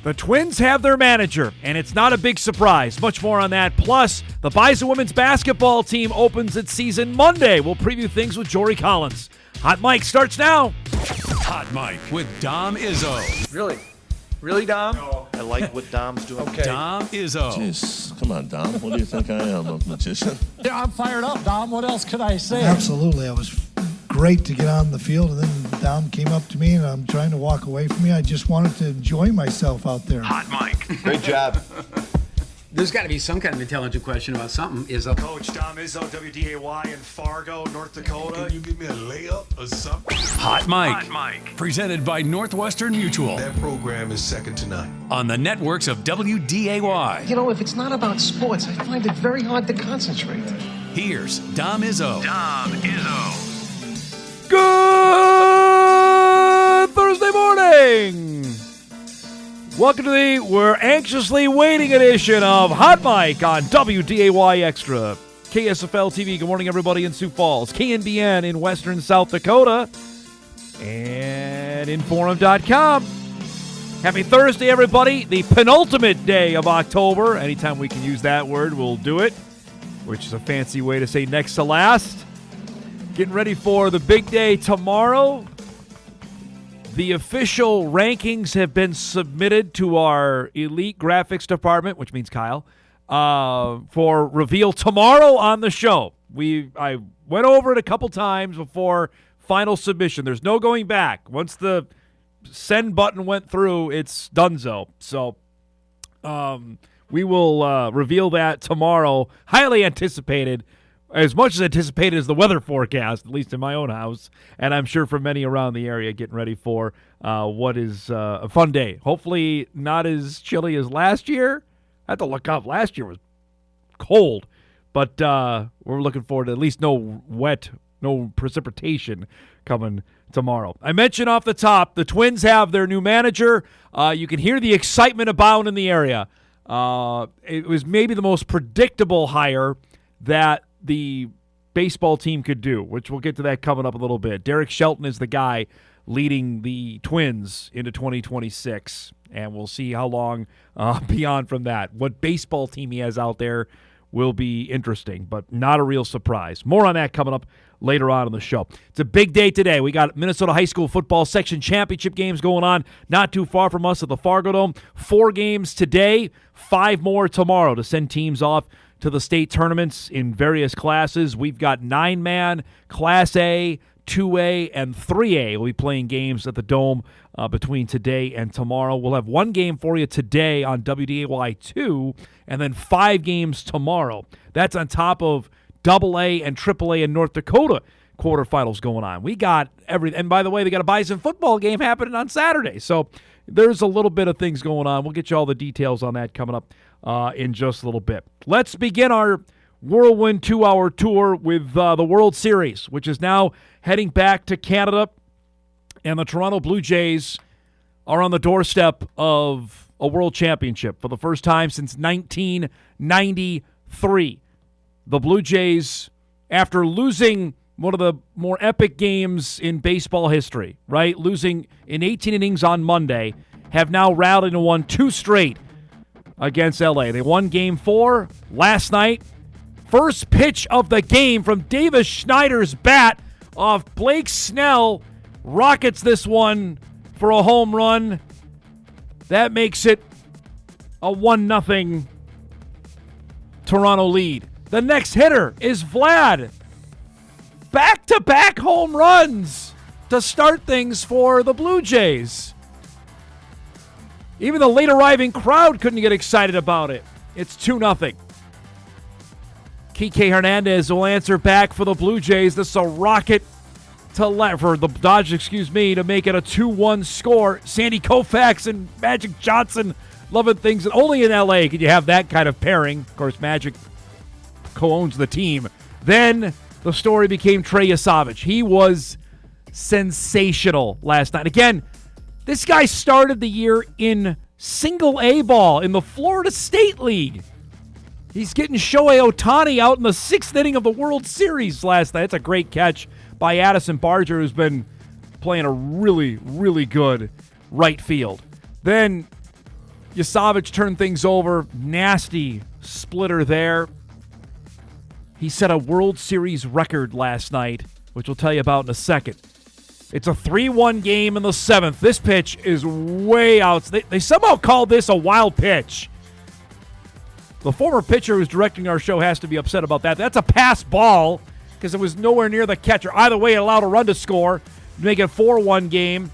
The Twins have their manager, and it's not a big surprise. Much more on that. Plus, the Bison women's basketball team opens its season Monday. We'll preview things with Jory Collins. Hot Mike starts now. Hot Mike with Dom Izzo. Really? Really, Dom? No. I like what Dom's doing. Okay. Dom Izzo. Jeez, come on, Dom. What do you think I am, a magician? Yeah, I'm fired up, Dom. What else could I say? Absolutely. It was great to get on the field, and then Dom came up to me, and I'm trying to walk away from me. I just wanted to enjoy myself out there. Hot Mike. Great job. There's got to be some kind of intelligent question about something. Coach Dom Izzo, WDAY in Fargo, North Dakota. Can you give me a layup or something? Hot Mike. Presented by Northwestern Mutual. That program is second to none. On the networks of WDAY. You know, if it's not about sports, I find it very hard to concentrate. Here's Dom Izzo. Good Thursday morning. Welcome to the we're anxiously waiting edition of Hot Mike on WDAY Extra. KSFL TV, good morning everybody in Sioux Falls. KNBN in western South Dakota. And Inforum.com. Happy Thursday, everybody. The penultimate day of October. Anytime we can use that word, we'll do it. Which is a fancy way to say next to last. Getting ready for the big day tomorrow. The official rankings have been submitted to our elite graphics department, which means Kyle, for reveal tomorrow on the show. I went over it a couple times before final submission. There's no going back. Once the send button went through, it's donezo. So we will reveal that tomorrow. Highly anticipated. As much as anticipated as the weather forecast, at least in my own house, and I'm sure for many around the area getting ready for what is a fun day. Hopefully not as chilly as last year. I had to look up. Last year was cold, but we're looking forward to at least no precipitation coming tomorrow. I mentioned off the top, the Twins have their new manager. You can hear the excitement abound in the area. It was maybe the most predictable hire that the baseball team could do, which we'll get to that coming up a little bit. Derek Shelton is the guy leading the Twins into 2026, and we'll see how long beyond from that. What baseball team he has out there will be interesting, but not a real surprise. More on that coming up later on in the show. It's a big day today. We got Minnesota High School football section championship games going on not too far from us at the Fargo Dome. 4 games today, 5 more tomorrow to send teams off to the state tournaments in various classes. We've got 9-man, Class A, 2A, and 3A. We'll be playing games at the Dome between today and tomorrow. We'll have 1 game for you today on WDAY2, and then 5 games tomorrow. That's on top of AA and AAA in North Dakota quarterfinals going on. We got everything. And by the way, they got a Bison football game happening on Saturday. So there's a little bit of things going on. We'll get you all the details on that coming up in just a little bit. Let's begin our whirlwind 2-hour tour with the World Series, which is now heading back to Canada, and the Toronto Blue Jays are on the doorstep of a World Championship for the first time since 1993. The Blue Jays, after losing one of the more epic games in baseball history, right? Losing in 18 innings on Monday, have now rallied and won 2 straight against LA. They won Game 4 last night. First pitch of the game from Davis Schneider's bat off Blake Snell rockets this one for a home run. That makes it a 1-0 Toronto lead. The next hitter is Vlad. Back-to-back home runs to start things for the Blue Jays. Even the late-arriving crowd couldn't get excited about it. It's 2-0. Kike Hernandez will answer back for the Blue Jays. This is a rocket for the Dodgers, to make it a 2-1 score. Sandy Koufax and Magic Johnson loving things. And only in L.A. could you have that kind of pairing. Of course, Magic co-owns the team. Then the story became Trey Yasavage. He was sensational last night. Again, this guy started the year in single A ball in the Florida State League. He's getting Shohei Ohtani out in the 6th inning of the World Series last night. It's a great catch by Addison Barger, who's been playing a really, really good right field. Then Yasavage turned things over. Nasty splitter there. He set a World Series record last night, which we'll tell you about in a second. It's a 3-1 game in the 7th. This pitch is way out. They somehow called this a wild pitch. The former pitcher who's directing our show has to be upset about that. That's a pass ball because it was nowhere near the catcher. Either way, it allowed a run to score, make it a 4-1 game.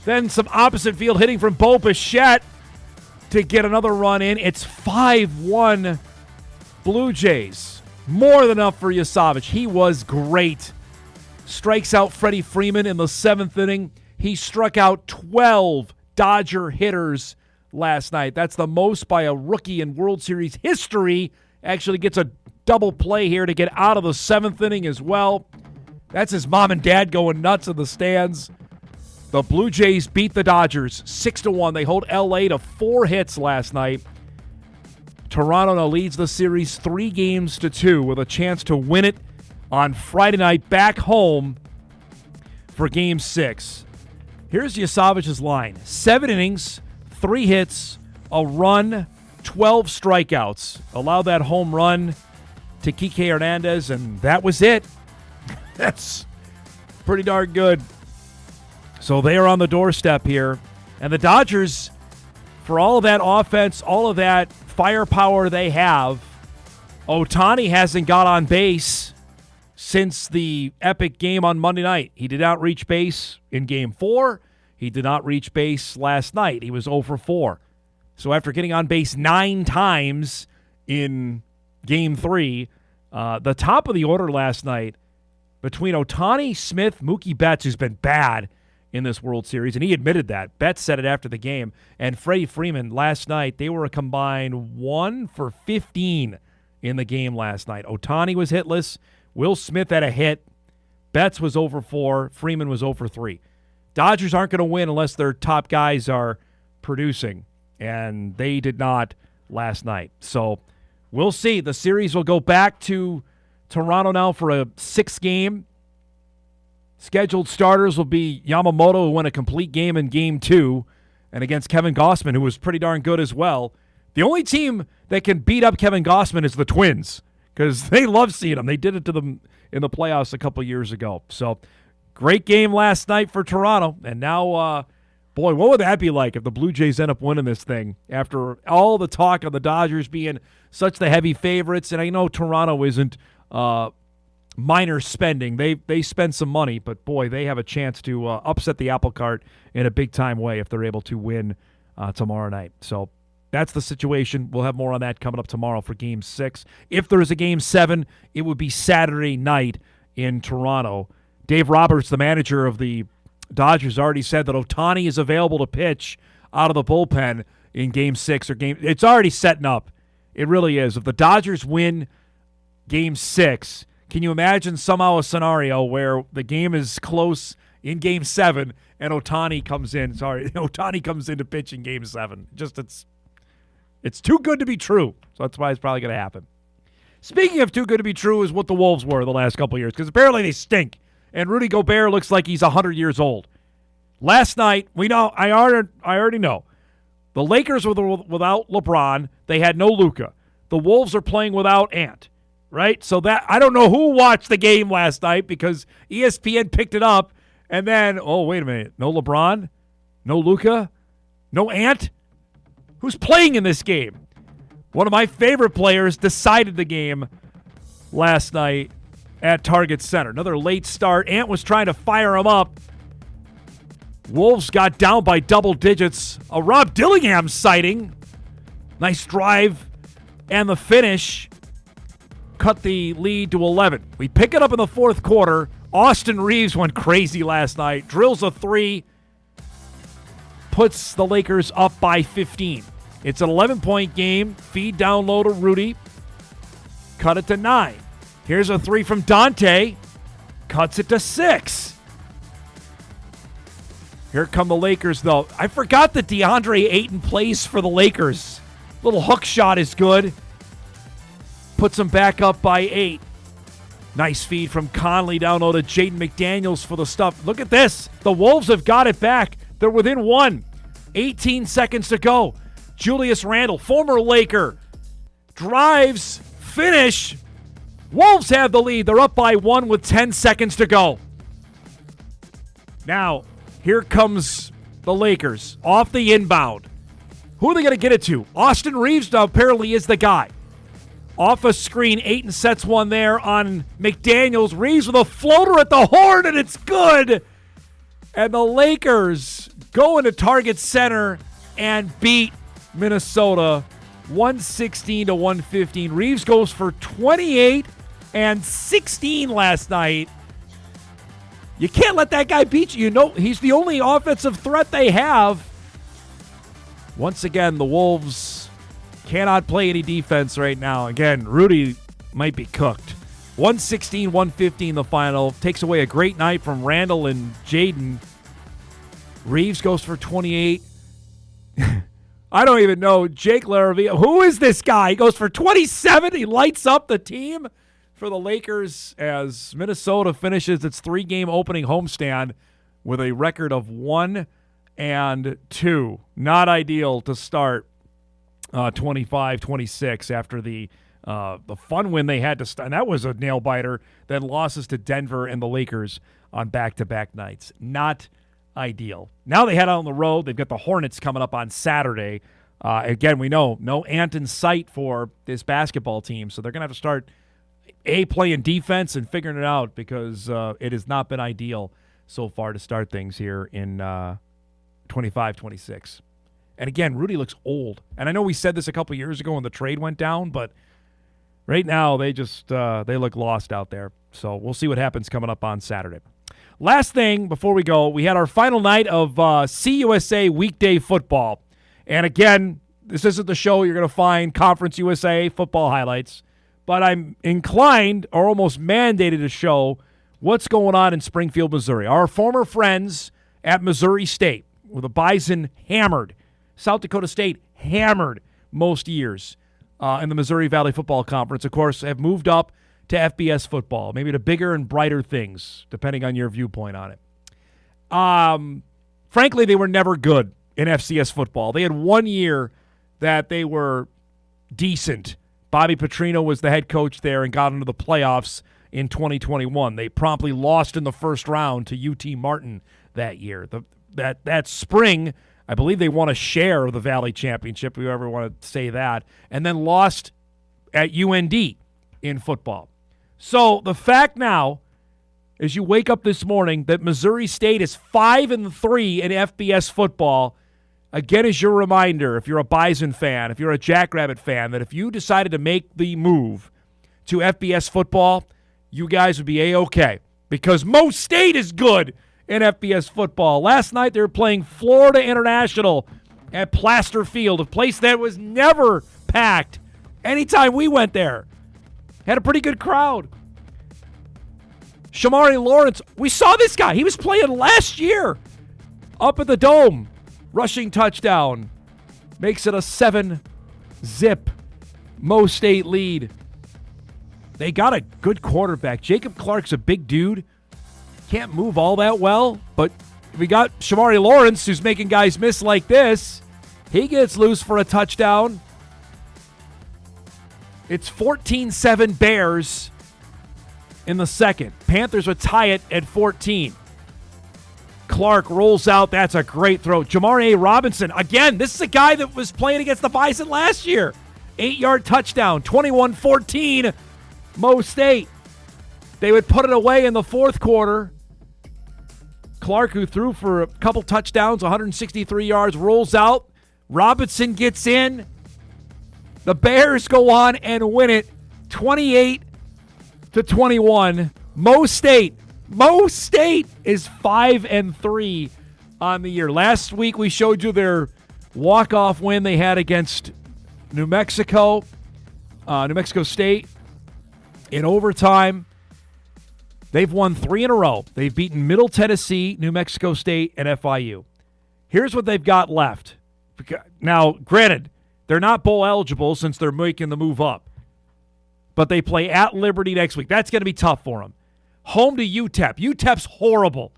Then some opposite field hitting from Bo Bichette to get another run in. It's 5-1 Blue Jays. More than enough for Yasavage. He was great. Strikes out Freddie Freeman in the 7th inning. He struck out 12 Dodger hitters last night. That's the most by a rookie in World Series history. Actually gets a double play here to get out of the 7th inning as well. That's his mom and dad going nuts in the stands. The Blue Jays beat the Dodgers 6-1. They hold LA to 4 hits last night. Toronto now leads the series 3-2 with a chance to win it on Friday night back home for Game 6. Here's Yasavage's line. 7 innings, 3 hits, a run, 12 strikeouts. Allowed that home run to Kike Hernandez, and that was it. That's pretty darn good. So they are on the doorstep here. And the Dodgers, for all of that offense, all of that firepower they have, Ohtani hasn't got on base since the epic game on Monday night. He did not reach base in Game 4. He did not reach base last night. He was 0 for 4. So after getting on base 9 times in Game 3, the top of the order last night between Ohtani, Smith, Mookie Betts, who's been bad in this World Series, and he admitted that. Betts said it after the game. And Freddie Freeman last night, they were a combined 1 for 15 in the game last night. Ohtani was hitless. Will Smith had a hit. Betts was 0 for 4. Freeman was 0 for 3. Dodgers aren't going to win unless their top guys are producing, and they did not last night. So we'll see. The series will go back to Toronto now for a 6th game. Scheduled starters will be Yamamoto, who won a complete game in Game 2, and against Kevin Gausman, who was pretty darn good as well. The only team that can beat up Kevin Gausman is the Twins, because they love seeing him. They did it to them in the playoffs a couple years ago. So, great game last night for Toronto. And now, boy, what would that be like if the Blue Jays end up winning this thing after all the talk of the Dodgers being such the heavy favorites? And I know Toronto isn't minor spending. They spend some money, but, boy, they have a chance to upset the apple cart in a big-time way if they're able to win tomorrow night. So, that's the situation. We'll have more on that coming up tomorrow for Game 6. If there is a Game 7, it would be Saturday night in Toronto. Dave Roberts, the manager of the Dodgers, already said that Ohtani is available to pitch out of the bullpen in Game 6 or Game. It's already setting up. It really is. If the Dodgers win Game 6, can you imagine somehow a scenario where the game is close in Game 7 and Ohtani comes in? Ohtani comes in to pitch in Game 7. It's too good to be true, so that's why it's probably going to happen. Speaking of too good to be true is what the Wolves were the last couple of years, because apparently they stink, and Rudy Gobert looks like he's 100 years old. Last night, we know I already know. The Lakers were without LeBron. They had no Luka. The Wolves are playing without Ant, right? So that I don't know who watched the game last night because ESPN picked it up, and then, oh, wait a minute. No LeBron? No Luka? No Ant? Who's playing in this game? One of my favorite players decided the game last night at Target Center. Another late start. Ant was trying to fire him up. Wolves got down by double digits. A Rob Dillingham sighting. Nice drive. And the finish cut the lead to 11. We pick it up in the 4th quarter. Austin Reeves went crazy last night. Drills a 3. Puts the Lakers up by 15. It's an 11-point game. Feed down low to Rudy. Cut it to 9. Here's a 3 from Dante. Cuts it to 6. Here come the Lakers, though. I forgot that DeAndre Ayton plays for the Lakers. Little hook shot is good. Puts them back up by 8. Nice feed from Conley down low to Jaden McDaniels for the stuff. Look at this. The Wolves have got it back. They're within 1. 18 seconds to go. Julius Randle, former Laker, drives, finish. Wolves have the lead. They're up by 1 with 10 seconds to go. Now, here comes the Lakers off the inbound. Who are they going to get it to? Austin Reeves now apparently is the guy. Off a screen, Ayton sets one there on McDaniels. Reeves with a floater at the horn, and it's good. And the Lakers go into Target Center and beat Minnesota 116-115. Reeves goes for 28 and 16 last night. You can't let that guy beat you. You know, he's the only offensive threat they have. Once again, the Wolves cannot play any defense right now. Again, Rudy might be cooked. 116-115 the final. Takes away a great night from Randall and Jaden. Reeves goes for 28. I don't even know. Jake Laravia. Who is this guy? He goes for 27. He lights up the team for the Lakers as Minnesota finishes its 3-game opening homestand with a record of 1-2. Not ideal to start 25-26 after the fun win they had to start. And that was a nail-biter. Then losses to Denver and the Lakers on back-to-back nights. Not ideal. Now they head out on the road. They've got the Hornets coming up on Saturday. Again, we know no Ant in sight for this basketball team, so they're going to have to start playing defense and figuring it out because it has not been ideal so far to start things here in 25-26. And again, Rudy looks old. And I know we said this a couple years ago when the trade went down, but right now they just they look lost out there. So we'll see what happens coming up on Saturday. Last thing before we go, we had our final night of CUSA weekday football. And again, this isn't the show you're going to find Conference USA football highlights, but I'm inclined or almost mandated to show what's going on in Springfield, Missouri. Our former friends at Missouri State, with the Bison hammered, South Dakota State hammered most years in the Missouri Valley Football Conference, of course, have moved up to FBS football, maybe to bigger and brighter things, depending on your viewpoint on it. Frankly, they were never good in FCS football. They had 1 year that they were decent. Bobby Petrino was the head coach there and got into the playoffs in 2021. They promptly lost in the first round to UT Martin that year. That spring, I believe they won a share of the Valley Championship, if you ever want to say that, and then lost at UND in football. So the fact now, as you wake up this morning, that Missouri State is 5-3 in FBS football, again, is your reminder, if you're a Bison fan, if you're a Jackrabbit fan, that if you decided to make the move to FBS football, you guys would be A-okay. Because Mo State is good in FBS football. Last night they were playing Florida International at Plaster Field, a place that was never packed anytime we went there. Had a pretty good crowd. Shamari Lawrence, we saw this guy. He was playing last year up at the Dome. Rushing touchdown. Makes it a 7-zip Mo State lead. They got a good quarterback. Jacob Clark's a big dude. Can't move all that well, but we got Shamari Lawrence, who's making guys miss like this. He gets loose for a touchdown. It's 14-7 Bears in the second. Panthers would tie it at 14. Clark rolls out. That's a great throw. Jamar A. Robinson. Again, this is a guy that was playing against the Bison last year. 8-yard touchdown. 21-14 Mo State. They would put it away in the fourth quarter. Clark, who threw for a couple touchdowns, 163 yards, rolls out. Robinson gets in. The Bears go on and win it 28-21. Mo State is 5-3 on the year. Last week we showed you their walk-off win they had against New Mexico State in overtime. They've won 3 in a row. They've beaten Middle Tennessee, New Mexico State, and FIU. Here's what they've got left. Now, granted, they're not bowl eligible since they're making the move up. But they play at Liberty next week. That's going to be tough for them. Home to UTEP. UTEP's horrible.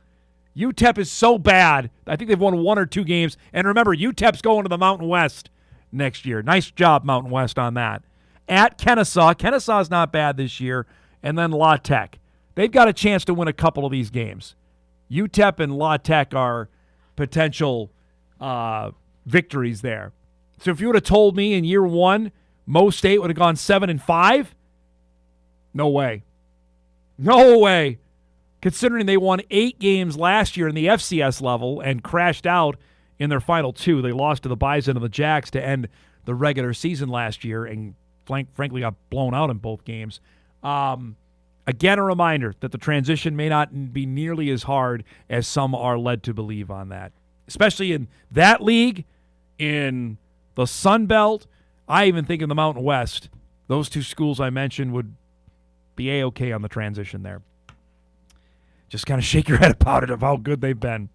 UTEP is so bad. I think they've won 1 or 2 games. And remember, UTEP's going to the Mountain West next year. Nice job, Mountain West, on that. At Kennesaw. Kennesaw's not bad this year. And then La Tech. They've got a chance to win a couple of these games. UTEP and La Tech are potential victories there. So if you would have told me in year one, Mo State would have gone 7-5, no way. No way. Considering they won 8 games last year in the FCS level and crashed out in their final 2. They lost to the Bison and the Jacks to end the regular season last year and frankly got blown out in both games. Again, a reminder that the transition may not be nearly as hard as some are led to believe on that. Especially in that league, in the Sun Belt, I even think in the Mountain West, those 2 schools I mentioned would be A-okay on the transition there. Just kind of shake your head about it of how good they've been.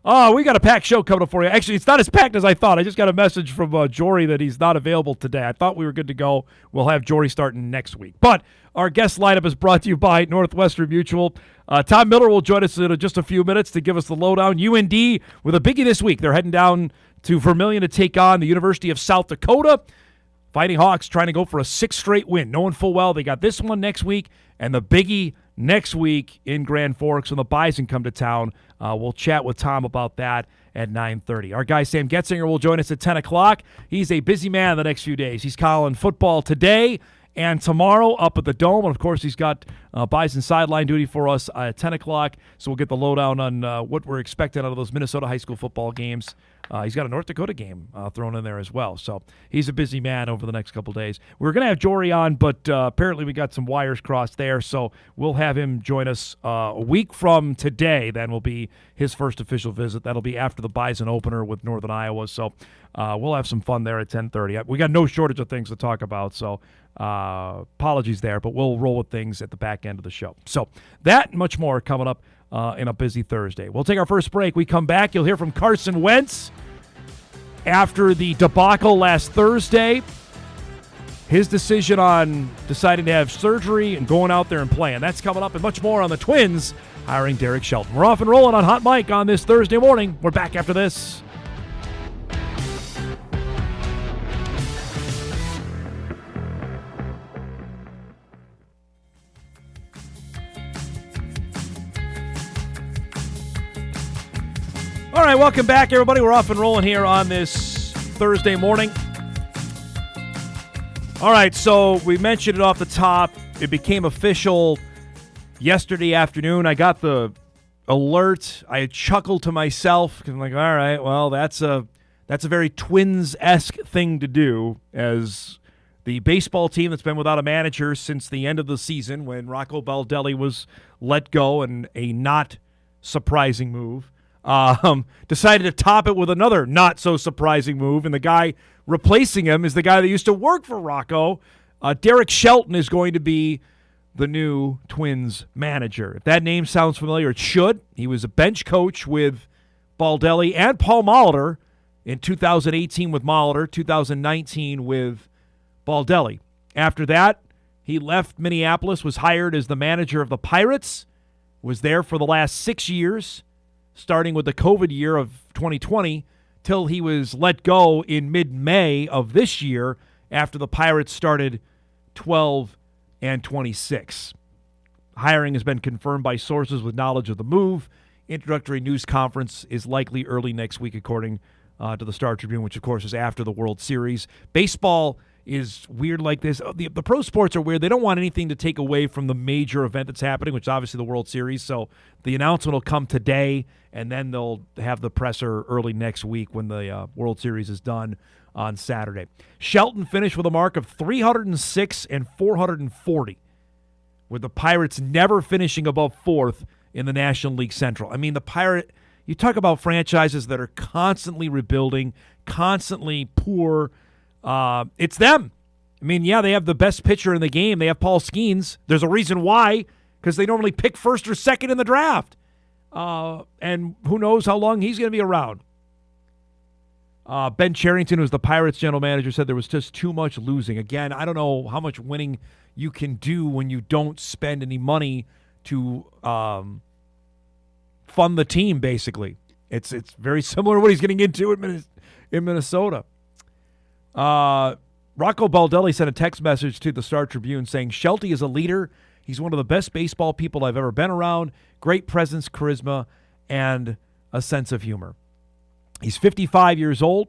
Oh, we got a packed show coming up for you. Actually, it's not as packed as I thought. I just got a message from Jory that he's not available today. I thought we were good to go. We'll have Jory starting next week. But our guest lineup is brought to you by Northwestern Mutual. Tom Miller will join us in just a few minutes to give us the lowdown. UND with a biggie this week. They're heading down to Vermilion to take on the University of South Dakota. Fighting Hawks trying to go for a 6th straight win, knowing full well they got this one next week and the biggie next week in Grand Forks when the Bison come to town. We'll chat with Tom about that at 9:30. Our guy Sam Goetzinger will join us at 10 o'clock. He's a busy man the next few days. He's calling football today and tomorrow up at the Dome. And, of course, he's got Bison sideline duty for us at 10 o'clock. So we'll get the lowdown on what we're expecting out of those Minnesota high school football games. He's got a North Dakota game thrown in there as well. So he's a busy man over the next couple days. We're going to have Jory on, but apparently we got some wires crossed there. So we'll have him join us a week from today. Then will be his first official visit. That'll be after the Bison opener with Northern Iowa. So we'll have some fun there at 10:30. We got no shortage of things to talk about. So apologies there, but we'll roll with things at the back end of the show. So that and much more coming up in a busy Thursday. We'll take our first break. We come back. You'll hear from Carson Wentz after the debacle last Thursday. His decision on deciding to have surgery and going out there and playing. That's coming up and much more on the Twins hiring Derek Shelton. We're off and rolling on Hot Mic on this Thursday morning. We're back after this. All right, welcome back, everybody. We're off and rolling here on this Thursday morning. All right, so we mentioned it off the top. It became official yesterday afternoon. I got the alert. I chuckled to myself because I'm like, all right, well, that's a very Twins-esque thing to do, as the baseball team that's been without a manager since the end of the season when Rocco Baldelli was let go, and a not surprising move. Decided to top it with another not-so-surprising move, and the guy replacing him is the guy that used to work for Rocco. Derek Shelton is going to be the new Twins manager. If that name sounds familiar, it should. He was a bench coach with Baldelli and Paul Molitor in 2018 with Molitor, 2019 with Baldelli. After that, he left Minneapolis, was hired as the manager of the Pirates, was there for the last 6 years, starting with the COVID year of 2020, till he was let go in mid-May of this year after the Pirates started 12-26. Hiring has been confirmed by sources with knowledge of the move. Introductory news conference is likely early next week, according to the Star Tribune, which, of course, is after the World Series. Baseball is weird like this. The pro sports are weird. They don't want anything to take away from the major event that's happening, which is obviously the World Series. So the announcement will come today, and then they'll have the presser early next week when the World Series is done on Saturday. Shelton finished with a mark of 306 and 440, with the Pirates never finishing above 4th in the National League Central. I mean, you talk about franchises that are constantly rebuilding, constantly poor. It's them. I mean, yeah, they have the best pitcher in the game. They have Paul Skeens. There's a reason why, because they normally pick first or second in the draft. And who knows how long he's going to be around. Ben Cherington, who's the Pirates general manager, said there was just too much losing. Again, I don't know how much winning you can do when you don't spend any money to fund the team, basically. It's very similar to what he's getting into in Minnesota. Rocco Baldelli sent a text message to the Star Tribune saying, Shelty is a leader. He's one of the best baseball people I've ever been around. Great presence, charisma, and a sense of humor. He's 55 years old.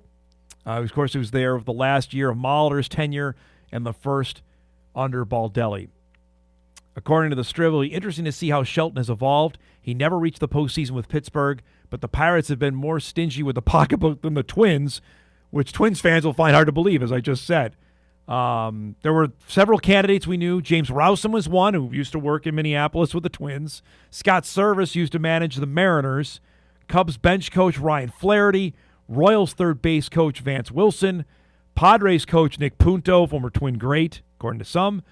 Of course, he was there the last year of Molitor's tenure and the first under Baldelli. According to the Strib, it'll be interesting to see how Shelton has evolved. He never reached the postseason with Pittsburgh, but the Pirates have been more stingy with the pocketbook than the Twins, which Twins fans will find hard to believe, as I just said. There were several candidates we knew. James Rowson was one who used to work in Minneapolis with the Twins. Scott Service used to manage the Mariners. Cubs bench coach Ryan Flaherty. Royals third base coach Vance Wilson. Padres coach Nick Punto, former Twin great, according to some.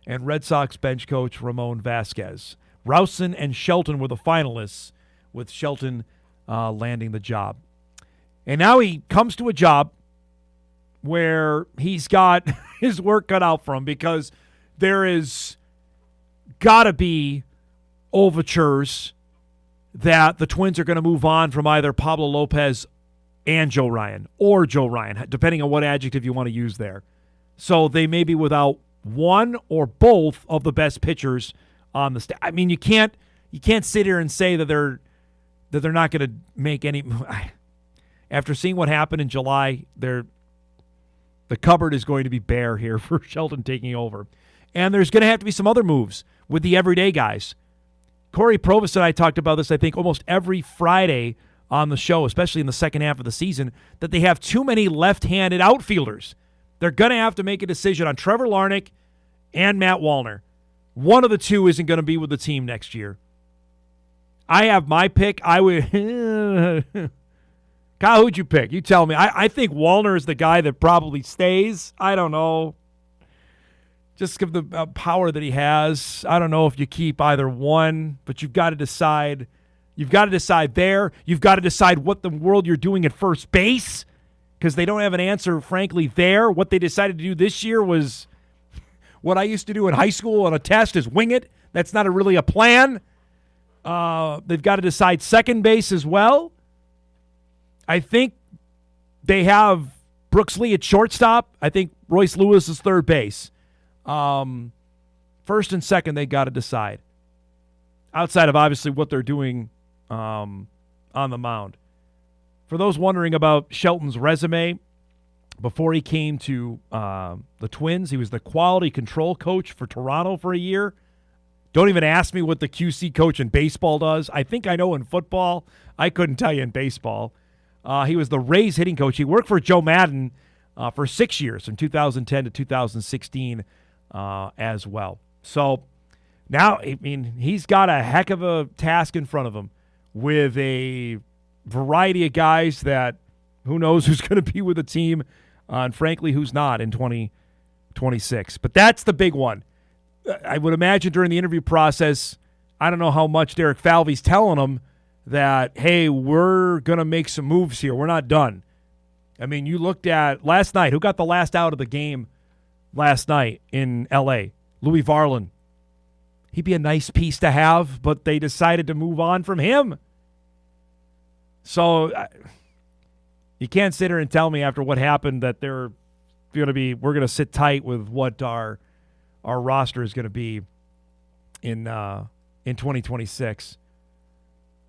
And Red Sox bench coach Ramon Vasquez. Rowson and Shelton were the finalists, with Shelton landing the job. And now he comes to a job where he's got his work cut out for him, because there is got to be overtures that the Twins are going to move on from either Pablo Lopez and Joe Ryan, or Joe Ryan, depending on what adjective you want to use there. So they may be without one or both of the best pitchers on the staff. I mean, you can't sit here and say that they're not going to make any. After seeing what happened in July, the cupboard is going to be bare here for Shelton taking over. And there's going to have to be some other moves with the everyday guys. Corey Provis and I talked about this, I think, almost every Friday on the show, especially in the second half of the season, that they have too many left-handed outfielders. They're going to have to make a decision on Trevor Larnach and Matt Wallner. One of the two isn't going to be with the team next year. I have my pick. I would... Kyle, who'd you pick? You tell me. I think Wallner is the guy that probably stays. I don't know. Just give the power that he has. I don't know if you keep either one, but you've got to decide. You've got to decide there. You've got to decide what the world you're doing at first base, because they don't have an answer, frankly, there. What they decided to do this year was what I used to do in high school on a test, is wing it. That's not really a plan. They've got to decide second base as well. I think they have Brooks Lee at shortstop. I think Royce Lewis is third base. First and second, they got to decide. Outside of obviously what they're doing on the mound. For those wondering about Shelton's resume, before he came to the Twins, he was the quality control coach for Toronto for a year. Don't even ask me what the QC coach in baseball does. I think I know in football. I couldn't tell you in baseball. He was the Rays hitting coach. He worked for Joe Madden for 6 years, from 2010 to 2016 as well. So now, I mean, he's got a heck of a task in front of him with a variety of guys that who knows who's going to be with the team, and frankly, who's not in 2026. But that's the big one. I would imagine during the interview process, I don't know how much Derek Falvey's telling him that, hey, we're going to make some moves here. We're not done. I mean, you looked at last night. Who got the last out of the game last night in L.A.? Louis Varland. He'd be a nice piece to have, but they decided to move on from him. So you can't sit here and tell me after what happened that we're going to sit tight with what our roster is going to be in 2026.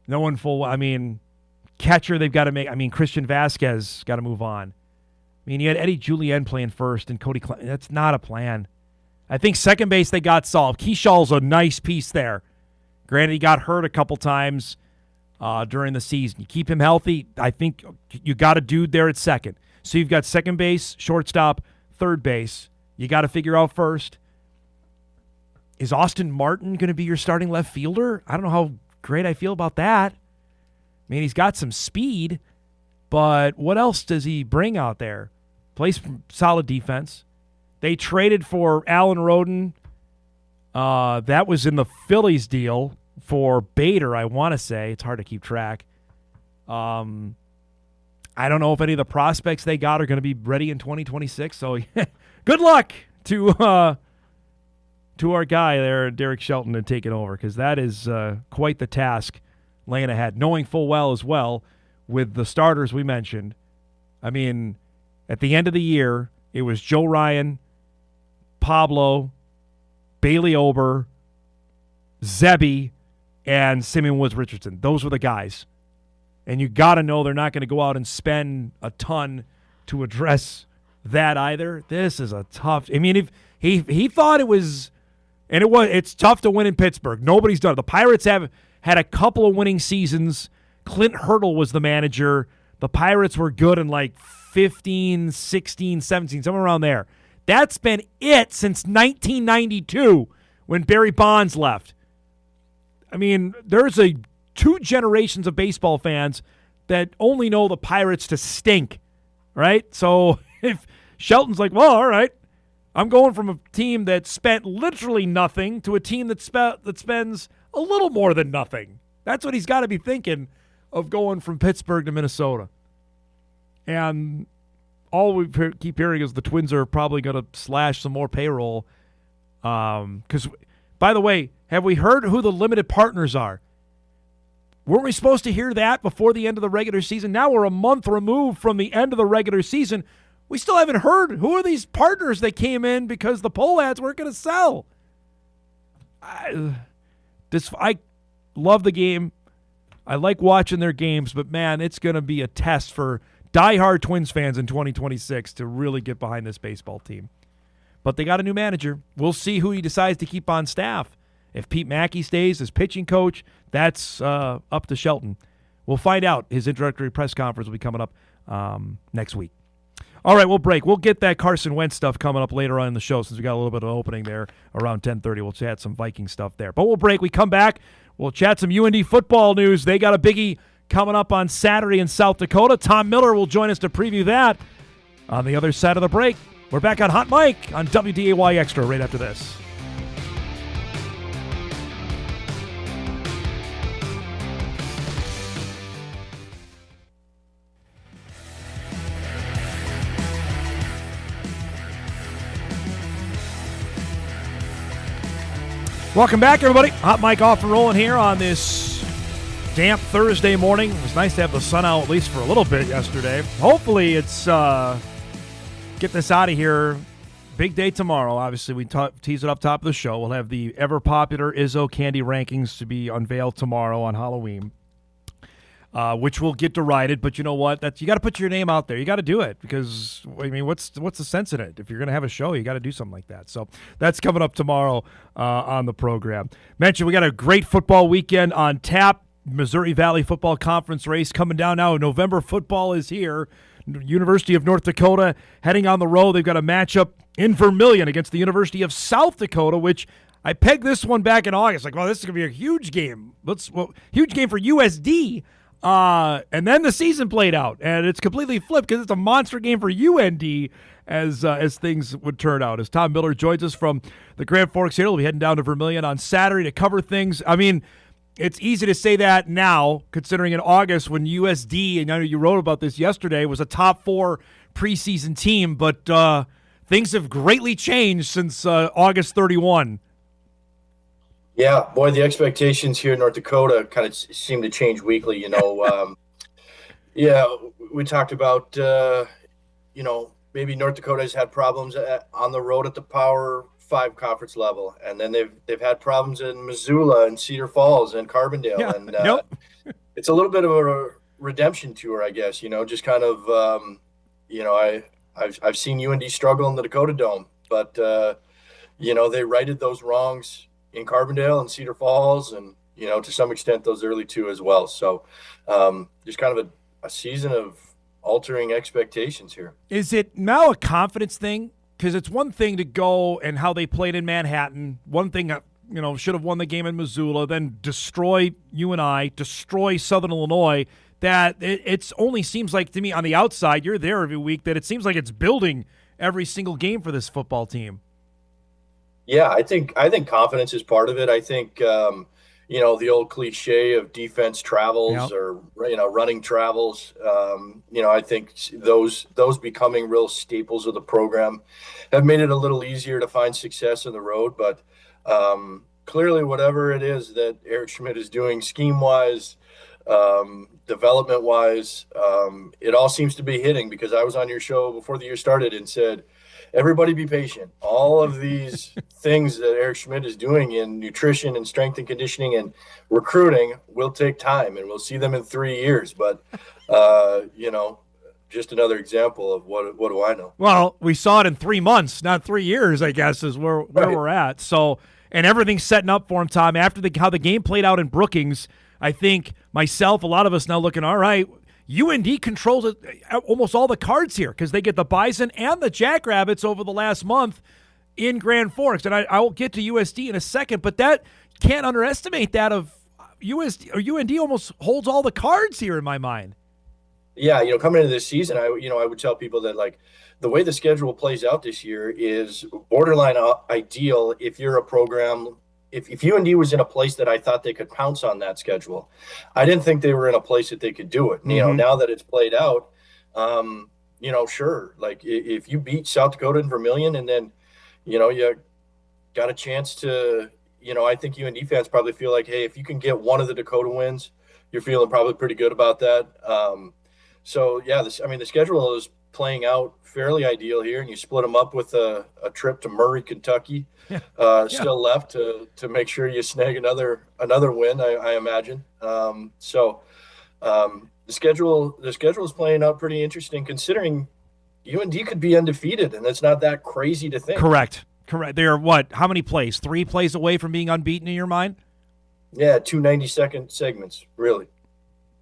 No one catcher they've got to make. Christian Vasquez got to move on. You had Eddie Julien playing first and Cody Clement. That's not a plan. I think second base they got solved. Keyshaul's a nice piece there. Granted, he got hurt a couple times during the season. You keep him healthy, I think you got a dude there at second. So you've got second base, shortstop, third base. You got to figure out first. Is Austin Martin going to be your starting left fielder? I don't know how great I feel about that. He's got some speed, but what else does he bring out there? Plays solid defense. They traded for Alan Roden. That was in the Phillies deal for Bader, I want to say. It's hard to keep track. I don't know if any of the prospects they got are going to be ready in 2026. So good luck to our guy there, Derek Shelton, and taking over, because that is quite the task laying ahead, knowing full well as well with the starters we mentioned. At the end of the year, It was Joe Ryan, Pablo, Bailey Ober, Zebby, and Simeon Woods Richardson. Those were the guys. And you got to know they're not going to go out and spend a ton to address that either. This is a tough. I mean, if he thought it was, and it's tough to win in Pittsburgh. Nobody's done it. The Pirates have had a couple of winning seasons. Clint Hurdle was the manager. The Pirates were good in like 15, 16, 17, somewhere around there. That's been it since 1992 when Barry Bonds left. I mean, there's two generations of baseball fans that only know the Pirates to stink, right? So if Shelton's like, well, all right, I'm going from a team that spent literally nothing to a team that spends a little more than nothing. That's what he's got to be thinking of going from Pittsburgh to Minnesota. And all we keep hearing is the Twins are probably going to slash some more payroll. Because, by the way, have we heard who the limited partners are? Weren't we supposed to hear that before the end of the regular season? Now we're a month removed from the end of the regular season. We still haven't heard who are these partners that came in because the poll ads weren't going to sell. I love the game. I like watching their games, but, man, it's going to be a test for diehard Twins fans in 2026 to really get behind this baseball team. But they got a new manager. We'll see who he decides to keep on staff. If Pete Mackey stays as pitching coach, that's up to Shelton. We'll find out. His introductory press conference will be coming up next week. All right, we'll break. We'll get that Carson Wentz stuff coming up later on in the show since we got a little bit of an opening there around 10:30. We'll chat some Viking stuff there. But we'll break. We come back. We'll chat some UND football news. They got a biggie coming up on Saturday in South Dakota. Tom Miller will join us to preview that on the other side of the break. We're back on Hot Mic on WDAY Extra right after this. Welcome back, everybody. Hot Mic off and rolling here on this damp Thursday morning. It was nice to have the sun out at least for a little bit yesterday. Hopefully it's get this out of here. Big day tomorrow. Obviously, we tease it up top of the show. We'll have the ever-popular Izzo candy rankings to be unveiled tomorrow on Halloween, which will get derided. But you know what? You got to put your name out there. You got to do it because, I mean, what's the sense in it? If you're going to have a show, you got to do something like that. So that's coming up tomorrow on the program. Mentioned we got a great football weekend on tap. Missouri Valley Football Conference race coming down now. November football is here. University of North Dakota heading on the road. They've got a matchup in Vermillion against the University of South Dakota, which I pegged this one back in August. Like, well, this is going to be a huge game. Huge game for USD. And then the season played out, and it's completely flipped because it's a monster game for UND as things would turn out. As Tom Miller joins us from the Grand Forks Herald, we'll be heading down to Vermillion on Saturday to cover things. I mean, it's easy to say that now, considering in August when USD, and I know you wrote about this yesterday, was a top 4 preseason team, but things have greatly changed since August 31. Yeah, boy, the expectations here in North Dakota kind of seem to change weekly, you know. Yeah, we talked about, maybe North Dakota has had problems on the road at the Power 5 conference level, and then they've had problems in Missoula and Cedar Falls and Carbondale, yeah, and it's a little bit of a redemption tour, I guess. Just kind of, I've seen UND struggle in the Dakota Dome, but they righted those wrongs in Carbondale and Cedar Falls, and to some extent those early 2 as well. So just kind of a season of altering expectations here. Is it now a confidence thing? Because it's one thing to go and how they played in Manhattan. One thing, should have won the game in Missoula, then destroy UNI, destroy Southern Illinois. That it's only seems like to me on the outside, you're there every week, that it seems like it's building every single game for this football team. Yeah, I think confidence is part of it. I think the old cliche of defense travels, or running travels. I think those becoming real staples of the program have made it a little easier to find success on the road. But clearly, whatever it is that Eric Schmidt is doing scheme wise, development-wise. It all seems to be hitting, because I was on your show before the year started and said, everybody be patient. All of these things that Eric Schmidt is doing in nutrition and strength and conditioning and recruiting will take time, and we'll see them in 3 years. But, just another example of what do I know? Well, we saw it in 3 months, not 3 years, I guess, is where we're at. So, and everything's setting up for him, Tom. After how the game played out in Brookings, I think myself, a lot of us now looking, all right, UND controls almost all the cards here, because they get the Bison and the Jackrabbits over the last month in Grand Forks. And I will get to USD in a second, but that can't underestimate that of USD, or UND almost holds all the cards here in my mind. Yeah, coming into this season, I would tell people that, like, the way the schedule plays out this year is borderline ideal if you're a program. If UND was in a place that I thought they could pounce on that schedule, I didn't think they were in a place that they could do it. Mm-hmm. Now that it's played out, sure. Like, if you beat South Dakota and Vermilion, and then, you got a chance to, I think UND fans probably feel like, hey, if you can get one of the Dakota wins, you're feeling probably pretty good about that. So, yeah, the schedule is playing out fairly ideal here, and you split them up with a trip to Murray, Kentucky, still left to make sure you snag another win, I imagine. The schedule is playing out pretty interesting, considering UND could be undefeated, and it's not that crazy to think. Correct. They are what? How many plays? 3 plays away from being unbeaten in your mind? Yeah, 2 90-second segments, really.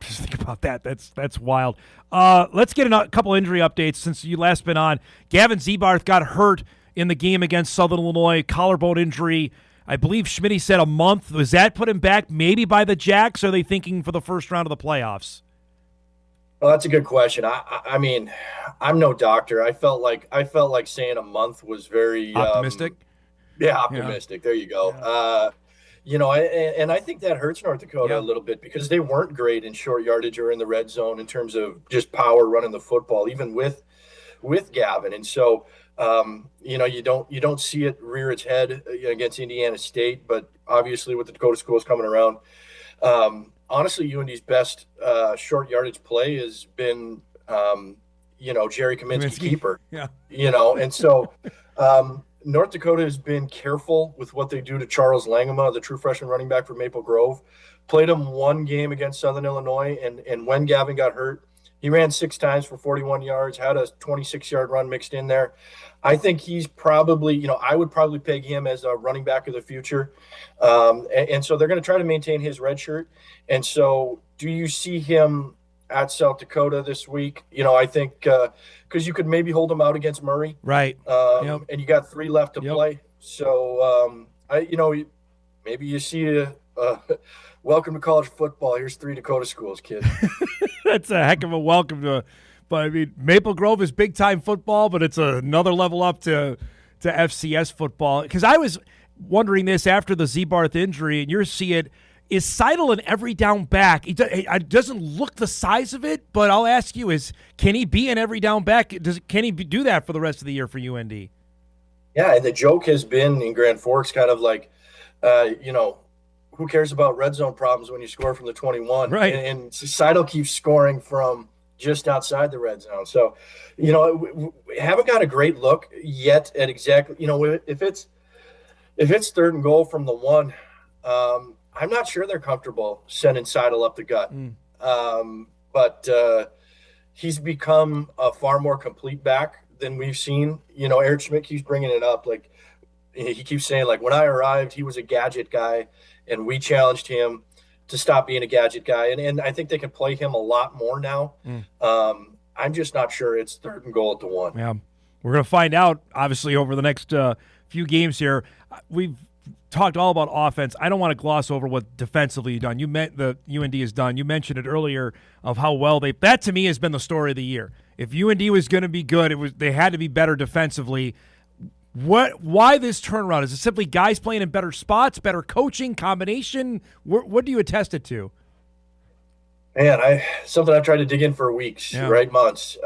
Just think about that. That's wild. Let's get a couple injury updates since you last been on. Gavin Zebarth got hurt in the game against Southern Illinois, collarbone injury. I believe Schmitty said a month. Was that put him back maybe by the Jacks, or are they thinking for the first round of the playoffs? Well, that's a good question. I mean, I'm no doctor. I felt like saying a month was very optimistic. Optimistic. Yeah. There you go. Yeah. And I think that hurts North Dakota a little bit, because they weren't great in short yardage or in the red zone in terms of just power running the football, even with Gavin. And so, you don't see it rear its head against Indiana State, but obviously with the Dakota schools coming around, honestly, UND's best short yardage play has been, Jerry Kaminsky keeper. Yeah. And so. North Dakota has been careful with what they do to Charles Langema, the true freshman running back for Maple Grove. Played him one game against Southern Illinois, and when Gavin got hurt, he ran 6 times for 41 yards, had a 26-yard run mixed in there. I think he's probably, I would probably peg him as a running back of the future. And so they're going to try to maintain his red shirt. And so do you see him at South Dakota this week? I think because you could maybe hold him out against Murray, right? And you got 3 left to play. So maybe you see welcome to college football. Here's 3 Dakota schools, kid. That's a heck of a welcome to. But I mean, Maple Grove is big time football, but it's another level up to FCS football. Because I was wondering this after the Zebarth injury, and you're seeing it. Is Seidel an every down back? He doesn't look the size of it, but I'll ask you: can he be an every down back? Can he do that for the rest of the year for UND? Yeah, and the joke has been in Grand Forks, kind of like, who cares about red zone problems when you score from the 21? Right. And Seidel keeps scoring from just outside the red zone. So, we haven't got a great look yet at exactly, if it's 3rd and goal from the 1. I'm not sure they're comfortable sending Seidel up the gut. But he's become a far more complete back than we've seen. Eric Schmidt keeps bringing it up. Like, he keeps saying, like, when I arrived, he was a gadget guy, and we challenged him to stop being a gadget guy. And I think they can play him a lot more now. I'm just not sure it's 3rd and goal at the 1. Yeah, we're going to find out, obviously, over the next few games here. We've talked all about offense. I don't want to gloss over what defensively you've done. You meant the UND has done. You mentioned it earlier of how well that to me has been the story of the year. If UND was going to be good, they had to be better defensively. Why this turnaround? Is it simply guys playing in better spots, better coaching, combination? What do you attest it to? Man, something I've tried to dig in for weeks, right? Months.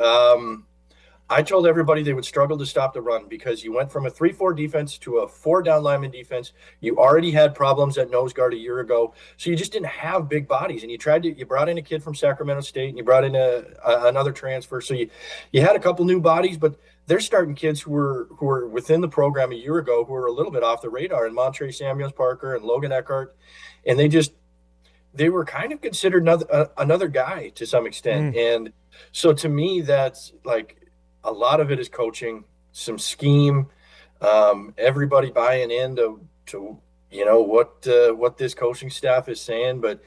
I told everybody they would struggle to stop the run because you went from a 3-4 defense to a 4-down lineman defense. You already had problems at nose guard a year ago, so you just didn't have big bodies. And you brought in a kid from Sacramento State, and you brought in another transfer. So you had a couple new bodies, but they're starting kids who were within the program a year ago who were a little bit off the radar, and Montre Samuels Parker and Logan Eckhart, and they were kind of considered another guy to some extent. And so to me, that's like, a lot of it is coaching, some scheme, everybody buying into what this coaching staff is saying. But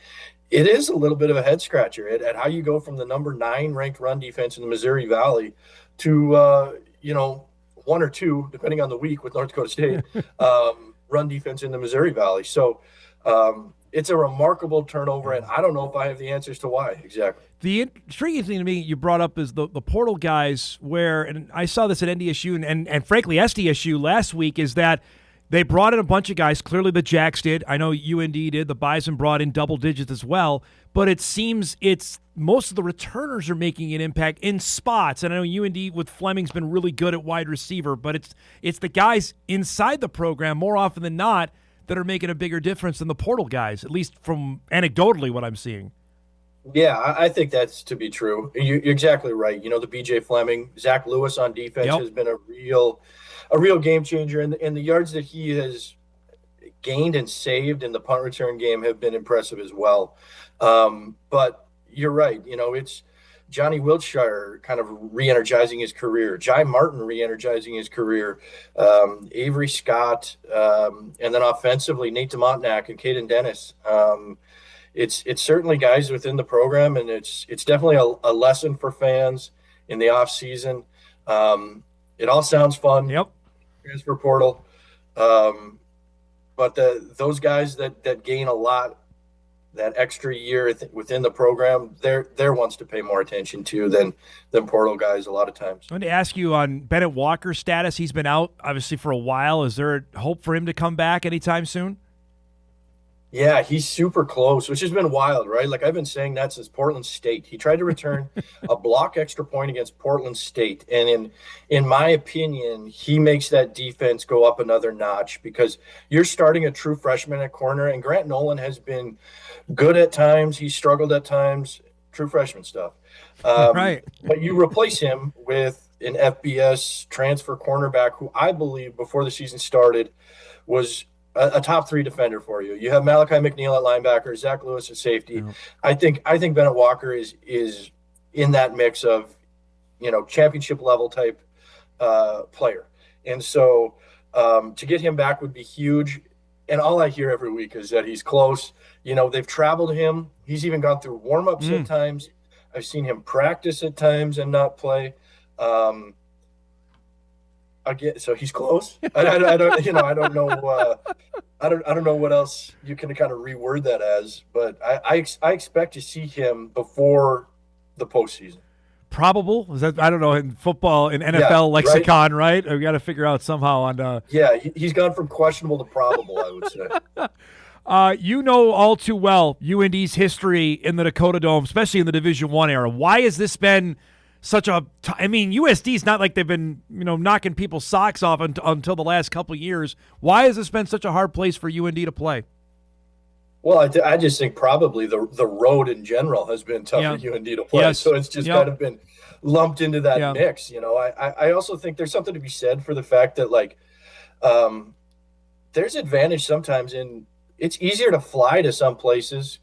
it is a little bit of a head scratcher at how you go from the number 9 ranked run defense in the Missouri Valley to 1 or 2, depending on the week, with North Dakota State run defense in the Missouri Valley. So it's a remarkable turnover, and I don't know if I have the answers to why exactly. The intriguing thing to me you brought up is the portal guys, and I saw this at NDSU and frankly SDSU last week, is that they brought in a bunch of guys. Clearly the Jacks did. I know UND did. The Bison brought in double digits as well. But it seems most of the returners are making an impact in spots. And I know UND with Fleming's been really good at wide receiver, but it's the guys inside the program more often than not that are making a bigger difference than the portal guys, at least from anecdotally what I'm seeing. Yeah, I think that's to be true. You're exactly right. The BJ Fleming, Zach Lewis on defense has been a real game changer, and the yards that he has gained and saved in the punt return game have been impressive as well. But you're right. It's Johnny Wiltshire kind of re-energizing his career, Jai Martin re-energizing his career, Avery Scott, and then offensively Nate DeMontanak and Caden Dennis. It's certainly guys within the program, and it's definitely a lesson for fans in the off season. It all sounds fun. Yep. Transfer portal. But those guys that gain a lot, that extra year within the program, they're ones to pay more attention to than portal guys a lot of times. I wanted to ask you on Bennett Walker's status. He's been out obviously for a while. Is there hope for him to come back anytime soon? Yeah, he's super close, which has been wild, right? Like, I've been saying that since Portland State. He tried to return a block extra point against Portland State. And in my opinion, he makes that defense go up another notch because you're starting a true freshman at corner, and Grant Nolan has been good at times. He's struggled at times, true freshman stuff. Right. But you replace him with an FBS transfer cornerback who I believe before the season started was a top 3 defender for you. You have Malachi McNeil at linebacker, Zach Lewis at safety. Yep. I think Bennett Walker is in that mix of, championship level type player. And so to get him back would be huge. And all I hear every week is that he's close. They've traveled him. He's even gone through warm-ups at times. I've seen him practice at times and not play. Again, so he's close. I don't know. I don't know what else you can kind of reword that as, but I expect to see him before the postseason. Probable? Is that, I don't know, in football, in NFL lexicon, right? We got to figure out somehow on. Yeah, he's gone from questionable to probable, I would say. You know all too well UND's history in the Dakota Dome, especially in the Division I era. Why has this been such a USD's not like they've been, knocking people's socks off until the last couple of years. Why has this been such a hard place for UND to play? Well, I just think probably the road in general has been tough for UND to play. Yes. So it's just kind of been lumped into that mix. I also think there's something to be said for the fact that, like, there's advantage sometimes in it's easier to fly to some places,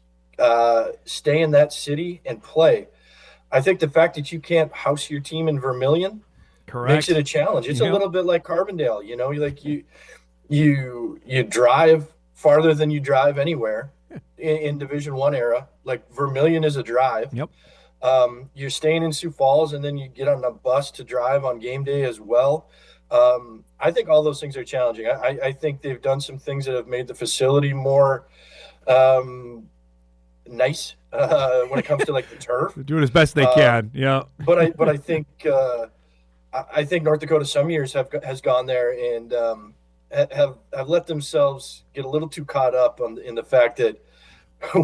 stay in that city and play. I think the fact that you can't house your team in Vermilion makes it a challenge. It's a little bit like Carbondale, you drive farther than you drive anywhere in Division I era. Like, Vermilion is a drive. Yep. You're staying in Sioux Falls, and then you get on a bus to drive on game day as well. I think all those things are challenging. I think they've done some things that have made the facility more nice when it comes to, like, the turf. They're doing as best they can. Yeah. But I think North Dakota some years has gone there and have let themselves get a little too caught up in the fact that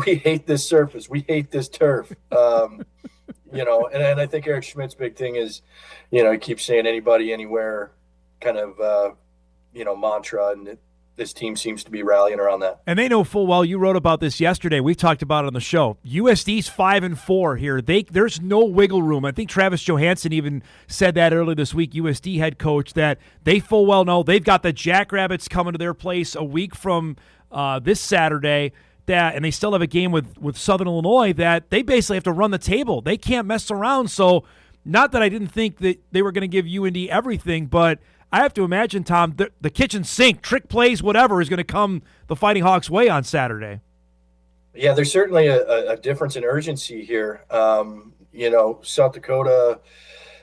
we hate this surface, we hate this turf. And I think Eric Schmidt's big thing is, he keeps saying anybody, anywhere kind of, mantra, and this team seems to be rallying around that. And they know full well. You wrote about this yesterday. We talked about it on the show. USD's 5-4 here. There's no wiggle room. I think Travis Johansson even said that earlier this week, USD head coach, that they full well know they've got the Jackrabbits coming to their place a week from this Saturday. And they still have a game with Southern Illinois that they basically have to run the table. They can't mess around. So not that I didn't think that they were going to give UND everything, but I have to imagine, Tom, the kitchen sink, trick plays, whatever, is going to come the Fighting Hawks' way on Saturday. Yeah, there's certainly a difference in urgency here. South Dakota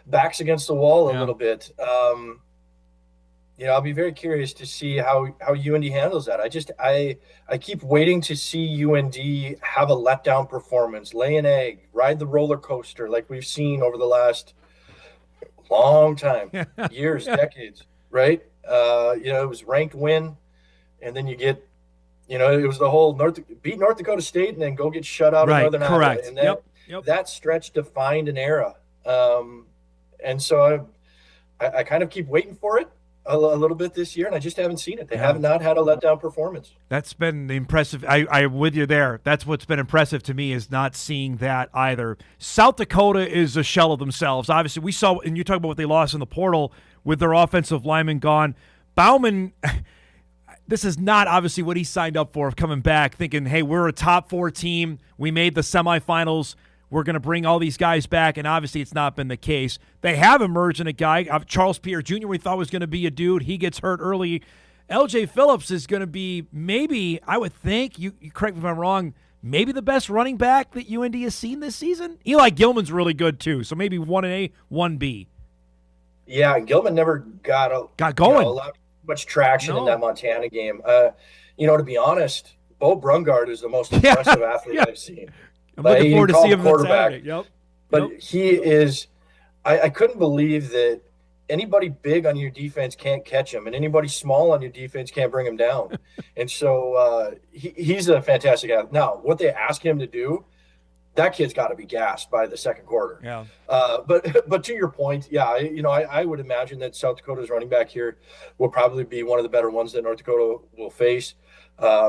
backs against the wall a little bit. I'll be very curious to see how UND handles that. I keep waiting to see UND have a letdown performance, lay an egg, ride the roller coaster like we've seen over the last long time, years, decades, right? It was ranked win, and then you get, it was the whole beat North Dakota State and then go get shut out of Northern Iowa. And that stretch defined an era. And so I kind of keep waiting for it a little bit this year, and I just haven't seen it. They have not had a letdown performance. That's been the impressive. I'm with you there. That's what's been impressive to me, is not seeing that either. South Dakota is a shell of themselves. Obviously, we saw, and you talk about what they lost in the portal with their offensive lineman gone. Bauman, this is not obviously what he signed up for, coming back thinking, hey, we're a top 4 team. We made the semifinals. We're going to bring all these guys back, and obviously it's not been the case. They have emerged in a guy, Charles Pierre Jr., we thought was going to be a dude. He gets hurt early. LJ Phillips is going to be maybe, I would think, you correct me if I'm wrong, maybe the best running back that UND has seen this season. Eli Gilman's really good too, so maybe 1A, 1B. Yeah, Gilman never got going. Much traction in that Montana game. To be honest, Bo Brungard is the most impressive athlete I've seen. I'm looking forward to see him on Saturday. Yep. But he is – I couldn't believe that anybody big on your defense can't catch him, and anybody small on your defense can't bring him down. And so he's a fantastic athlete. Now, what they ask him to do, that kid's got to be gassed by the second quarter. Yeah. But to your point, I would imagine that South Dakota's running back here will probably be one of the better ones that North Dakota will face. But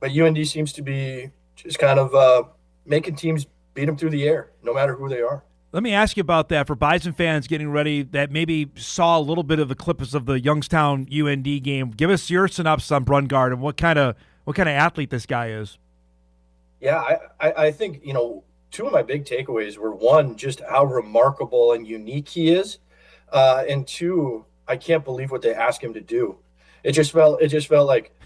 UND seems to be just kind of making teams beat them through the air, no matter who they are. Let me ask you about that for Bison fans getting ready that maybe saw a little bit of the clips of the Youngstown UND game. Give us your synopsis on Brungard and what kind of athlete this guy is. Yeah, I think, two of my big takeaways were, one, just how remarkable and unique he is, and two, I can't believe what they ask him to do. It just felt like,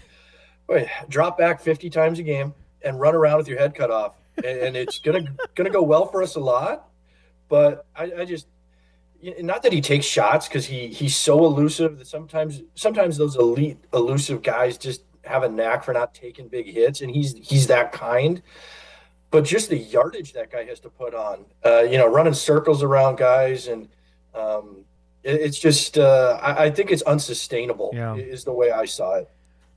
drop back 50 times a game and run around with your head cut off. And it's gonna go well for us a lot, but I just, not that he takes shots, because he's so elusive that sometimes those elite elusive guys just have a knack for not taking big hits, and he's that kind. But just the yardage that guy has to put on, running circles around guys, and it's just I think it's unsustainable. Is the way I saw it.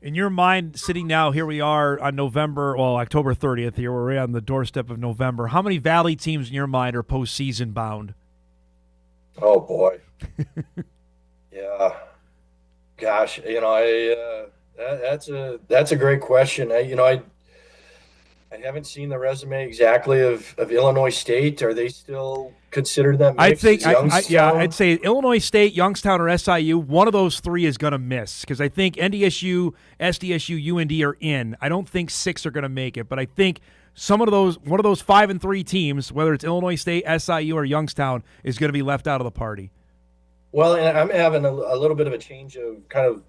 In your mind, sitting now, here we are on October 30th here. We're right on the doorstep of November. How many Valley teams in your mind are postseason bound? Oh, boy. Yeah. Gosh, that's a great question. I haven't seen the resume exactly of Illinois State. Are they still considered that mix? I'd say Illinois State, Youngstown, or SIU. One of those three is going to miss, because I think NDSU, SDSU, UND are in. I don't think 6 are going to make it, but I think one of those 5-3 teams, whether it's Illinois State, SIU, or Youngstown, is going to be left out of the party. Well, and I'm having a little bit of a change of kind of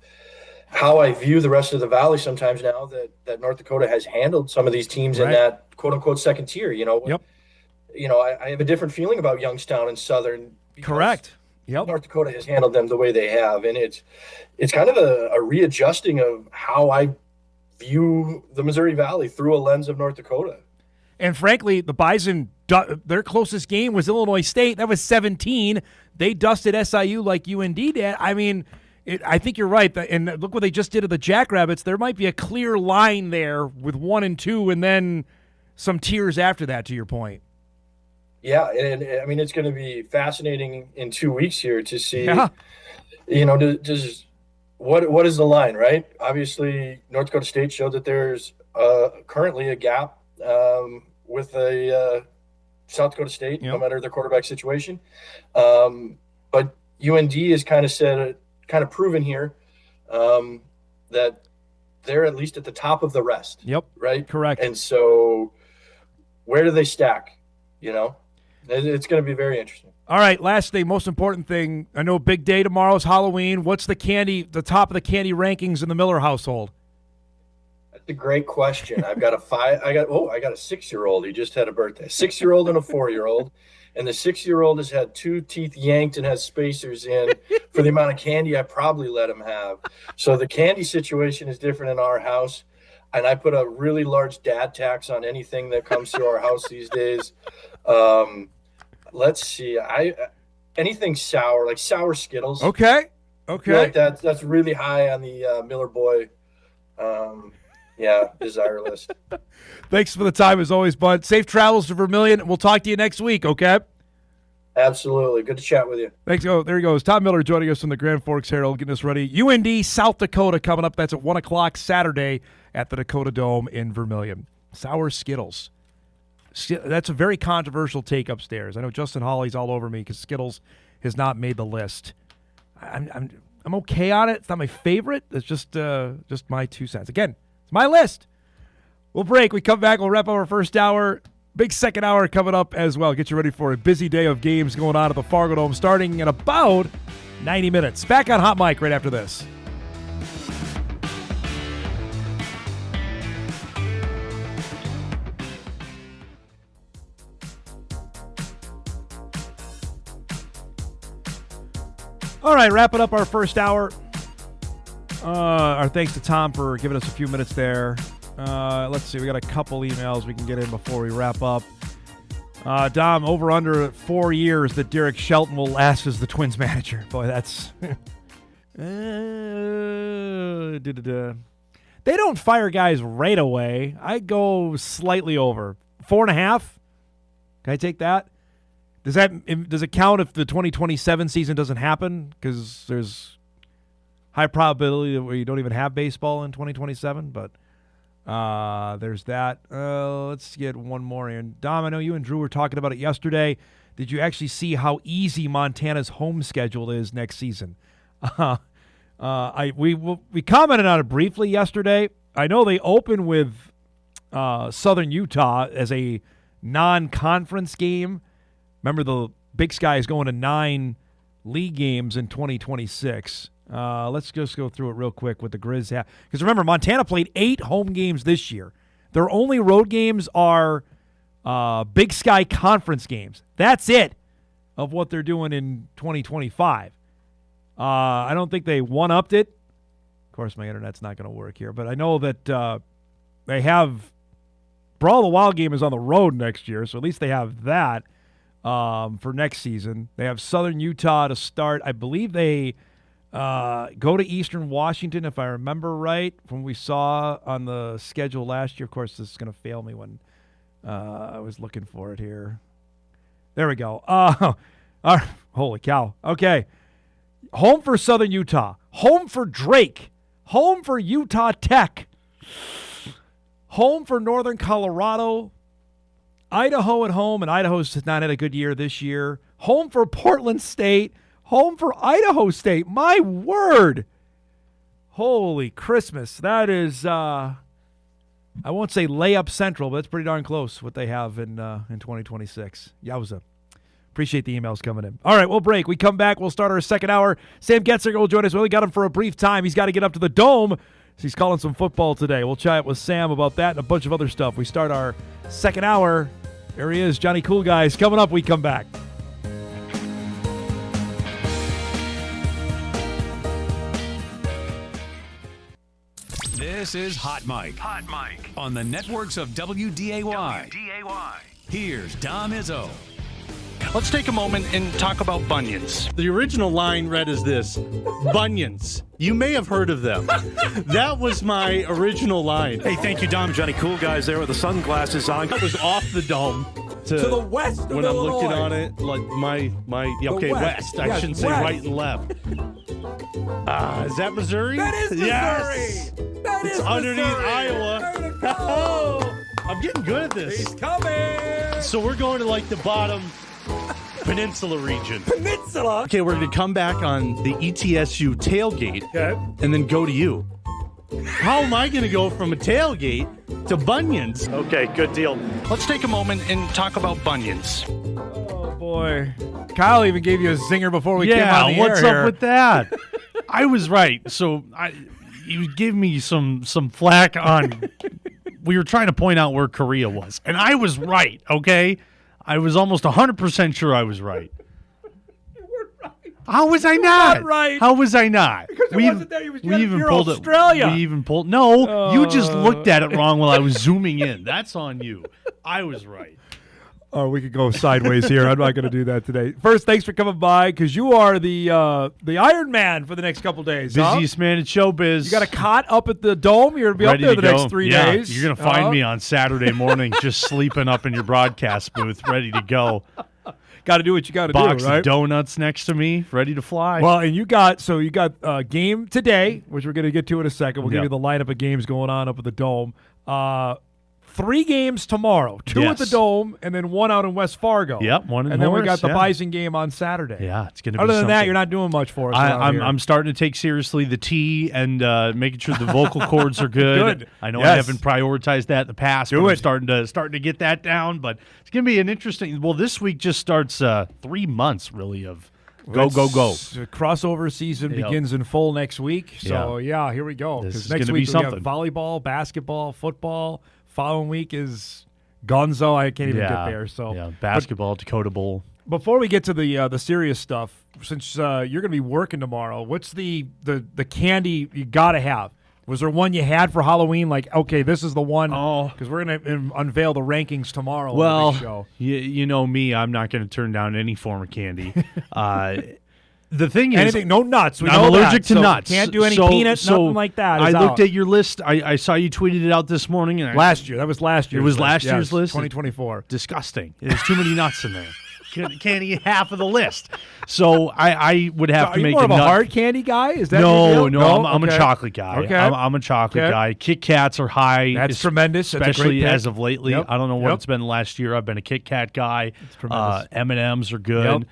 how I view the rest of the Valley sometimes now that North Dakota has handled some of these teams in that quote-unquote second tier. I have a different feeling about Youngstown and Southern. Correct. Yep. North Dakota has handled them the way they have, and it's kind of a readjusting of how I view the Missouri Valley through a lens of North Dakota. And frankly, the Bison, their closest game was Illinois State. That was 17. They dusted SIU like UND did. I mean, I think you're right. And look what they just did to the Jackrabbits. There might be a clear line there with 1 and 2, and then some tiers after that, to your point. Yeah, and I mean, it's going to be fascinating in 2 weeks here to see, Yeah. does what is the line, right? Obviously, North Dakota State showed that there's currently a gap with a South Dakota State, no matter their quarterback situation. But UND is kind of proven here that they're at least at the top of the rest. Yep. Right. Correct. And so, where do they stack? It's going to be very interesting. All right, last thing, most important thing. I know big day tomorrow is Halloween. What's the top of the candy rankings in the Miller household? That's a great question. I got a 6-year-old. He just had a birthday. 6-year-old and a 4-year-old. And the 6-year-old has had 2 teeth yanked and has spacers in for the amount of candy I probably let him have. So the candy situation is different in our house. And I put a really large dad tax on anything that comes through our house these days. Let's see. Anything sour, like sour Skittles. Okay. I feel like that's really high on the Miller Boy desire list. Thanks for the time as always, bud. Safe travels to Vermilion. We'll talk to you next week, okay? Absolutely. Good to chat with you. Thanks. Oh, there he goes. Tom Miller joining us from the Grand Forks Herald, getting us ready. UND, South Dakota coming up. That's at 1 o'clock Saturday at the Dakota Dome in Vermilion. Sour Skittles. That's a very controversial take upstairs. I know Justin Hawley's all over me because Skittles has not made the list. I'm okay on it. It's not my favorite. It's just my 2 cents. Again, it's my list. We'll break. We come back. We'll wrap up our first hour. Big second hour coming up as well. Get you ready for a busy day of games going on at the Fargo Dome starting in about 90 minutes. Back on Hot Mic right after this. All right, wrapping up our first hour. Our thanks to Tom for giving us a few minutes there. Let's see, we got a couple emails we can get in before we wrap up. Dom, over under 4 years that Derek Shelton will last as the Twins manager. Boy, that's... They don't fire guys right away. I go slightly over. 4.5? Can I take that? Does it count if the 2027 season doesn't happen? Because there's high probability that we don't even have baseball in 2027. But there's that. Let's get one more in. Dom, I know you and Drew were talking about it yesterday. Did you actually see how easy Montana's home schedule is next season? We commented on it briefly yesterday. I know they open with Southern Utah as a non-conference game. Remember, the Big Sky is going to 9 league games in 2026. Let's just go through it real quick with the Grizz. Because remember, Montana played 8 home games this year. Their only road games are Big Sky conference games. That's it of what they're doing in 2025. I don't think they one-upped it. Of course, my internet's not going to work here. But I know that they have Brawl the Wild game is on the road next year, so at least they have that. For next season. They have Southern Utah to start. I believe they go to Eastern Washington, if I remember right, from what we saw on the schedule last year. Of course, this is going to fail me when I was looking for it here. There we go. Holy cow. Okay. Home for Southern Utah. Home for Drake. Home for Utah Tech. Home for Northern Colorado. Idaho at home, and Idaho's not had a good year this year. Home for Portland State. Home for Idaho State. My word. Holy Christmas. That is, I won't say layup central, but it's pretty darn close what they have in 2026. Yowza. Appreciate the emails coming in. All right, we'll break. We come back. We'll start our second hour. Sam Goetzinger will join us. We only got him for a brief time. He's got to get up to the Dome. He's calling some football today. We'll chat with Sam about that and a bunch of other stuff. We start our second hour. There he is, Johnny Cool Guys. Coming up, we come back. This is Hot Mic. Hot Mic. On the networks of WDAY. Here's Dom Izzo. Let's take a moment and talk about bunions. The original line read as this: bunions. You may have heard of them. That was my original line. Hey, thank you, Dom. Johnny Cool Guys there with the sunglasses on. That was off the dome. to the west of when Illinois. I'm looking on it, like my west. I Yes, shouldn't say west. right and left. Is that Missouri? That is Missouri. Yes. That is underneath Missouri. Iowa. Way to go. I'm getting good at this. He's coming. So we're going to like the bottom peninsula region. Peninsula. Okay, we're going to come back on the ETSU tailgate and then go to you. How am I going to go from a tailgate to Bunions? Okay, good deal. Let's take a moment and talk about Bunions. Oh, boy. Kyle even gave you a zinger before we came on the what's air up with that? I was right. So you gave me some flack on... We were trying to point out where Korea was, and I was right, okay? I was almost 100% sure I was right. How was I not? right. How was I not? Because it wasn't there. We even pulled Australia. We even pulled. No, you just looked at it wrong while I was zooming in. That's on you. I was right. Oh, we could go sideways here. I'm not going to do that today. First, thanks for coming by because you are the Iron Man for the next couple days. Busiest man in showbiz. You got a cot up at the Dome. You're going to be Ready up there to the go. next 3 Yeah, days. You're going to find me on Saturday morning just sleeping up in your broadcast booth, ready to go. Got to do what you got to do, Box right? of donuts next to me, ready to fly. Well, and you got game today, which we're going to get to in a second. We'll give you the lineup of games going on up at the Dome. 3 games tomorrow, 2 at the Dome, and then 1 out in West Fargo. Yep, 1 in and then we Morris, got the Bison game on Saturday. Yeah, it's going to be Other than something. that, you're not doing much for us. I'm starting to take seriously the tea and making sure the vocal cords are good. Good. I know Yes. I haven't prioritized that in the past, but Do I'm it. starting to get that down. But it's going to be an interesting. Well, this week just starts 3 months really of go. Crossover season begins in full next week. So yeah, here we go. This Because is next gonna week be we have something. volleyball, basketball, football. Following week is Gonzo. I can't even get there. So yeah, basketball, Dakota Bowl. Before we get to the serious stuff, since you're going to be working tomorrow, what's the candy you got to have? Was there one you had for Halloween? Like, okay, this is the one. Oh, because we're going to unveil the rankings tomorrow. Well, on the big show. You know me, I'm not going to turn down any form of candy. The thing is, anything, no nuts. We I'm know allergic that. to So nuts. Can't do any peanuts, nothing like that. I is looked out. at your list. I saw you tweeted it out this morning. And last year. That was last year. It was last year's list? 2024. Disgusting. There's too many nuts in there. Can't eat half of the list. So I would have to Are you make more a of a nut. hard candy guy? Is that No, your deal? I'm a Okay. chocolate guy. Okay. I'm a chocolate guy. Kit Kats are high. That's tremendous. That's a especially great pick. as of lately. Yep. I don't know what Yep. it's been last year. I've been a Kit Kat guy. It's tremendous. M&Ms are good.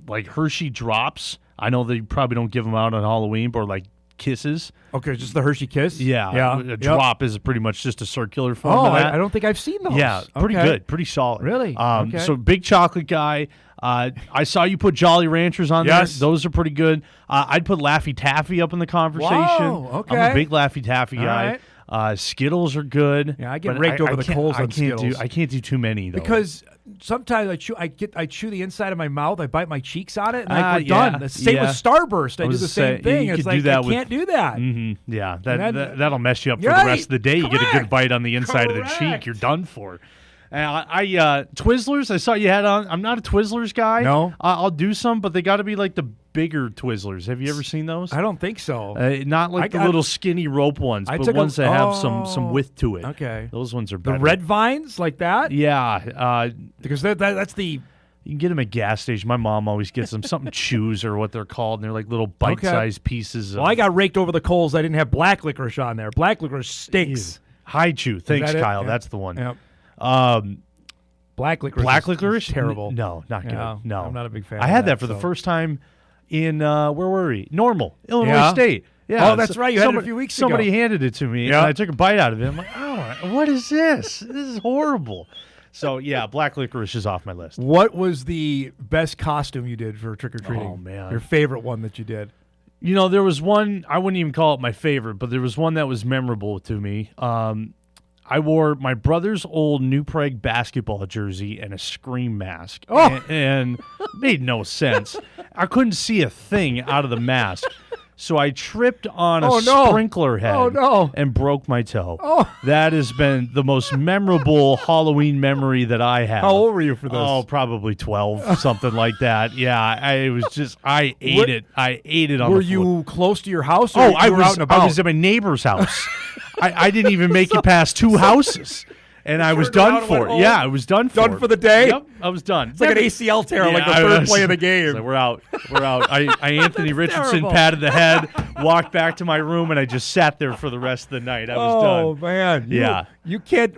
Like Hershey Drops. I know they probably don't give them out on Halloween, but like Kisses. Okay, just the Hershey Kiss? Yeah. A drop is pretty much just a circular form Oh, of that. I don't think I've seen those. Yeah, pretty Okay. good. Pretty solid. Really? Okay. So big chocolate guy. I saw you put Jolly Ranchers on Yes. there. Those are pretty good. I'd put Laffy Taffy up in the conversation. Whoa, okay. I'm a big Laffy Taffy All guy. Skittles are good. Yeah, I get but raked over the can't- coals I on can't Skittles. I can't do too many though. Because sometimes I chew the inside of my mouth, I bite my cheeks on it, and we're yeah, done. The same yeah. with Starburst. I I do was the to say, same thing. you It's could like do that I with- can't do that. Yeah, And that'll mess you up for Right. the rest of the day. You get a good Correct. bite on the inside of the Correct. cheek. You're done for. Twizzlers, I saw you had on. I'm not a Twizzlers guy. No. I'll do some, but they got to be like the bigger Twizzlers. Have you ever seen those? I don't think so. Not like I the got- little skinny rope ones, I but took a- ones that have Oh, some width to it. okay. Those ones are The better. red vines like that? Yeah. Because that's the... You can get them at gas station. My mom always gets them. Something chews or what they're called, and they're like little bite-sized pieces. Well, I got raked over the coals. I didn't have black licorice on there. Black licorice stinks. High chew. Thanks, that it? Kyle. Yeah. That's the one. Yep. Um, Black licorice. Black is licorice? terrible. No, not good. Yeah, No. I'm not a big fan. I of had that for the so. first time in, where were we? Normal, Illinois Yeah? State. Yeah. Oh, that's right. You had it a few weeks ago. Somebody handed it to me, Yeah. and I took a bite out of it. I'm like, oh, what is this? This is horrible. So, yeah, black licorice is off my list. What was the best costume you did for trick-or-treating? Oh, man. Your favorite one that you did? You know, there was one, I wouldn't even call it my favorite, but there was one that was memorable to me. I wore my brother's old New Prague basketball jersey and a Scream mask. Oh. And made no sense. I couldn't see a thing out of the mask. So I tripped on a sprinkler head and broke my toe. Oh. That has been the most memorable Halloween memory that I have. How old were you for this? Oh, probably 12, something like that. Yeah, I ate it. I ate it on Were the floor. you close to your house? Or Oh, you I were was out and about? I was at my neighbor's house. I didn't even make it past 2 houses. And I was done for it. Yeah, I was done for it. Done for the day? Yep, I was done. It's like an ACL tear, like the third play of the game. Like, we're out. I Anthony Richardson terrible. patted the head, walked back to my room, and I just sat there for the rest of the night. I was done. Oh, man. Yeah. You can't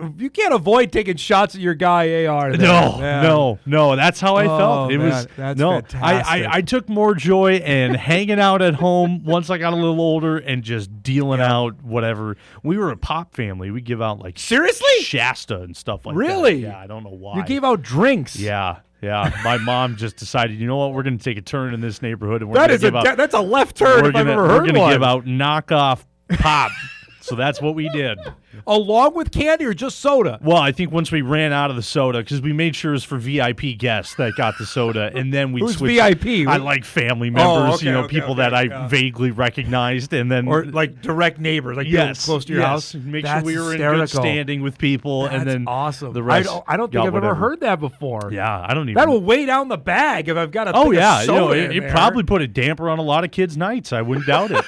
avoid taking shots at your guy, AR. No. That's how I felt. It man, was that's no. fantastic. I took more joy in hanging out at home once I got a little older and just dealing out whatever. We were a pop family. We give out like seriously Shasta and stuff like that. Really? Yeah, I don't know why. You gave out drinks. Yeah. My mom just decided, you know what, we're going to take a turn in this neighborhood, and that's a left turn if I've ever heard one. We're going to give out knockoff pop. So that's what we did. Along with candy or just soda? Well, I think once we ran out of the soda, because we made sure it was for VIP guests that got the soda, and then we'd switch. Who's VIP? I like family members, okay, people that I vaguely recognized, and then or like direct neighbors, like close to your house. Make sure we were in good standing with people, That's and then awesome. The rest. I don't think I've ever heard that before. Yeah, I don't even. That will weigh down the bag if I've got a. It probably put a damper on a lot of kids' nights. I wouldn't doubt it.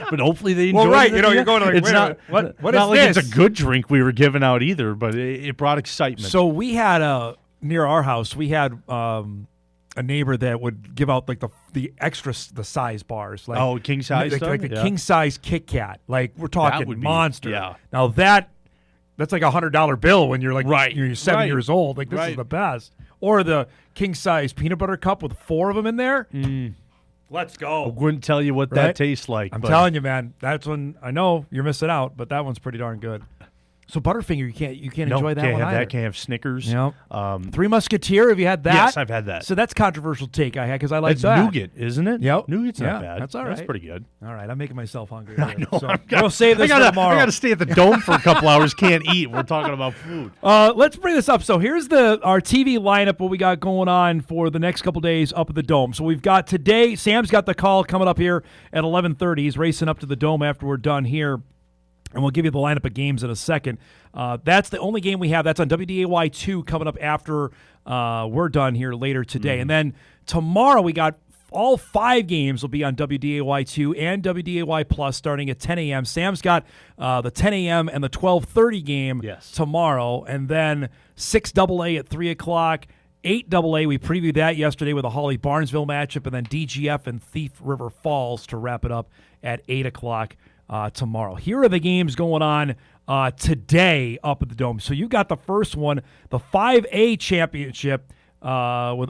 But hopefully they enjoy it. Well, right, you're going to like, it's not what not is like this? It's a good drink we were giving out either, but it brought excitement. So we had near our house, we had a neighbor that would give out like the extra the size bars, like king size, like the king size Kit Kat. Like we're talking monster. Yeah. Now that's like $100 bill when you're like you're 7 years old. Like this is the best. Or the king size peanut butter cup with 4 of them in there. Let's go. I wouldn't tell you what that tastes like. I'm telling you, man. That's when I know you're missing out, but that one's pretty darn good. So Butterfinger, you can't enjoy that can't one have either. that. Can't have Snickers. Yep. Three Musketeer. Have you had that? Yes, I've had that. So that's controversial take I had because I like it's that. nougat, isn't it? Yep. Nougat's not bad. That's all right. That's pretty good. All right, I'm making myself hungry. I know. So we'll save this for tomorrow. I got to stay at the Dome for a couple hours. Can't eat. We're talking about food. Let's bring this up. So here's our TV lineup. What we got going on for the next couple days up at the Dome. So we've got today. Sam's got the call coming up here at 11:30. He's racing up to the Dome after we're done here. And we'll give you the lineup of games in a second. That's the only game we have. That's on WDAY 2 coming up after we're done here later today. And then tomorrow we got all 5 games will be on WDAY 2 and WDAY Plus starting at 10 a.m. Sam's got the 10 a.m. and the 12:30 game tomorrow. And then 6AA at 3 o'clock. 8AA, we previewed that yesterday with a Hawley-Barnesville matchup. And then DGF and Thief River Falls to wrap it up at 8 o'clock. Tomorrow. Here are the games going on today up at the Dome. So you got the first one, the 5A championship with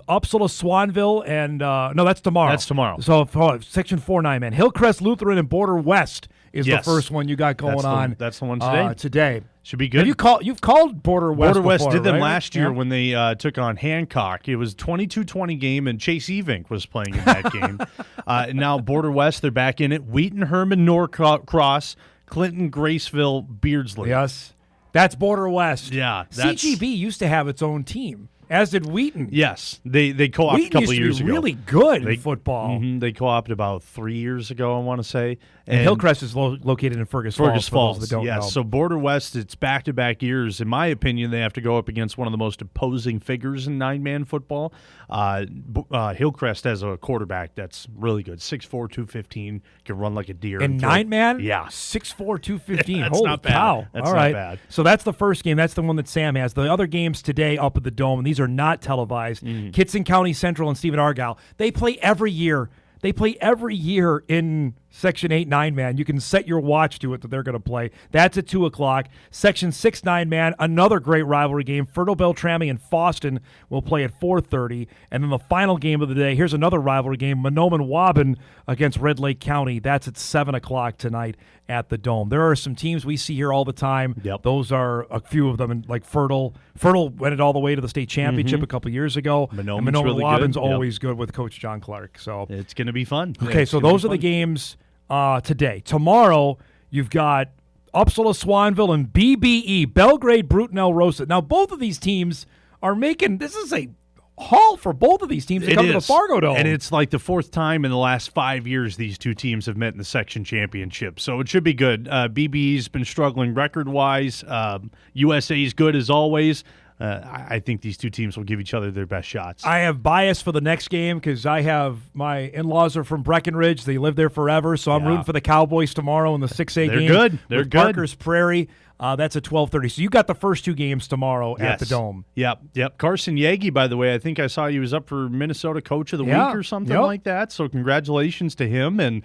Uppsala Swanville and no, that's tomorrow. That's tomorrow. So Section 4-9, man. Hillcrest Lutheran and Border West is the first one you got going on. That's the one today. Today. Should be good. You've called Border West Border West before, did them right? last year when they took on Hancock. It was 22-20 game, and Chase Evink was playing in that game. Now Border West, they're back in it. Wheaton, Herman, Norcross, Clinton, Graceville, Beardsley. Yes. That's Border West. Yeah. CGB used to have its own team, as did Wheaton. Yes. They co-opted a couple years ago. Really good in football. They co-opted about 3 years ago, I want to say. And Hillcrest is located in Fergus Falls. For those that don't know. So Border West, it's back-to-back years. In my opinion, they have to go up against one of the most imposing figures in 9-man football. Hillcrest has a quarterback that's really good. 6'4", 215, can run like a deer. In 9-man? Yeah. 6'4", 215. That's Holy not bad. cow. That's all right. not bad. So that's the first game. That's the one that Sam has. The other games today up at the Dome, and these are not televised. Kitson County Central and Stephen Argyle. They play every year. In Section 8 9-man. You can set your watch to it that they're going to play. That's at 2 o'clock. Section 6 9-man, another great rivalry game. Fertile Beltrami and Foston will play at 4:30. And then the final game of the day, here's another rivalry game, Mahnomen-Waban against Red Lake County. That's at 7 o'clock tonight at the Dome. There are some teams we see here all the time. Yep. Those are a few of them, and like Fertile. Fertile went it all the way to the state championship a couple years ago. Mahnomen's really Waban's good. always good with Coach John Clark. So it's going to be fun. Okay, so those are the games today. Tomorrow, you've got Uppsala Swanville and BBE, Belgrade Brutenell Rosa. Now, both of these teams are making, this is a haul for both of these teams to come to the Fargo Dome. And it's like the 4th time in the last 5 years these two teams have met in the section championship. So it should be good. BBE's been struggling record-wise. USA's good as always. I think these two teams will give each other their best shots. I have bias for the next game because I have my in-laws are from Breckenridge. They live there forever, so I'm rooting for the Cowboys tomorrow in the 6A game. They're good. They're with good. Parker's Prairie. That's at 12:30. So you got the first two games tomorrow at the Dome. Yep. Carson Yagi, by the way, I think I saw he was up for Minnesota Coach of the Week or something like that. So congratulations to him. And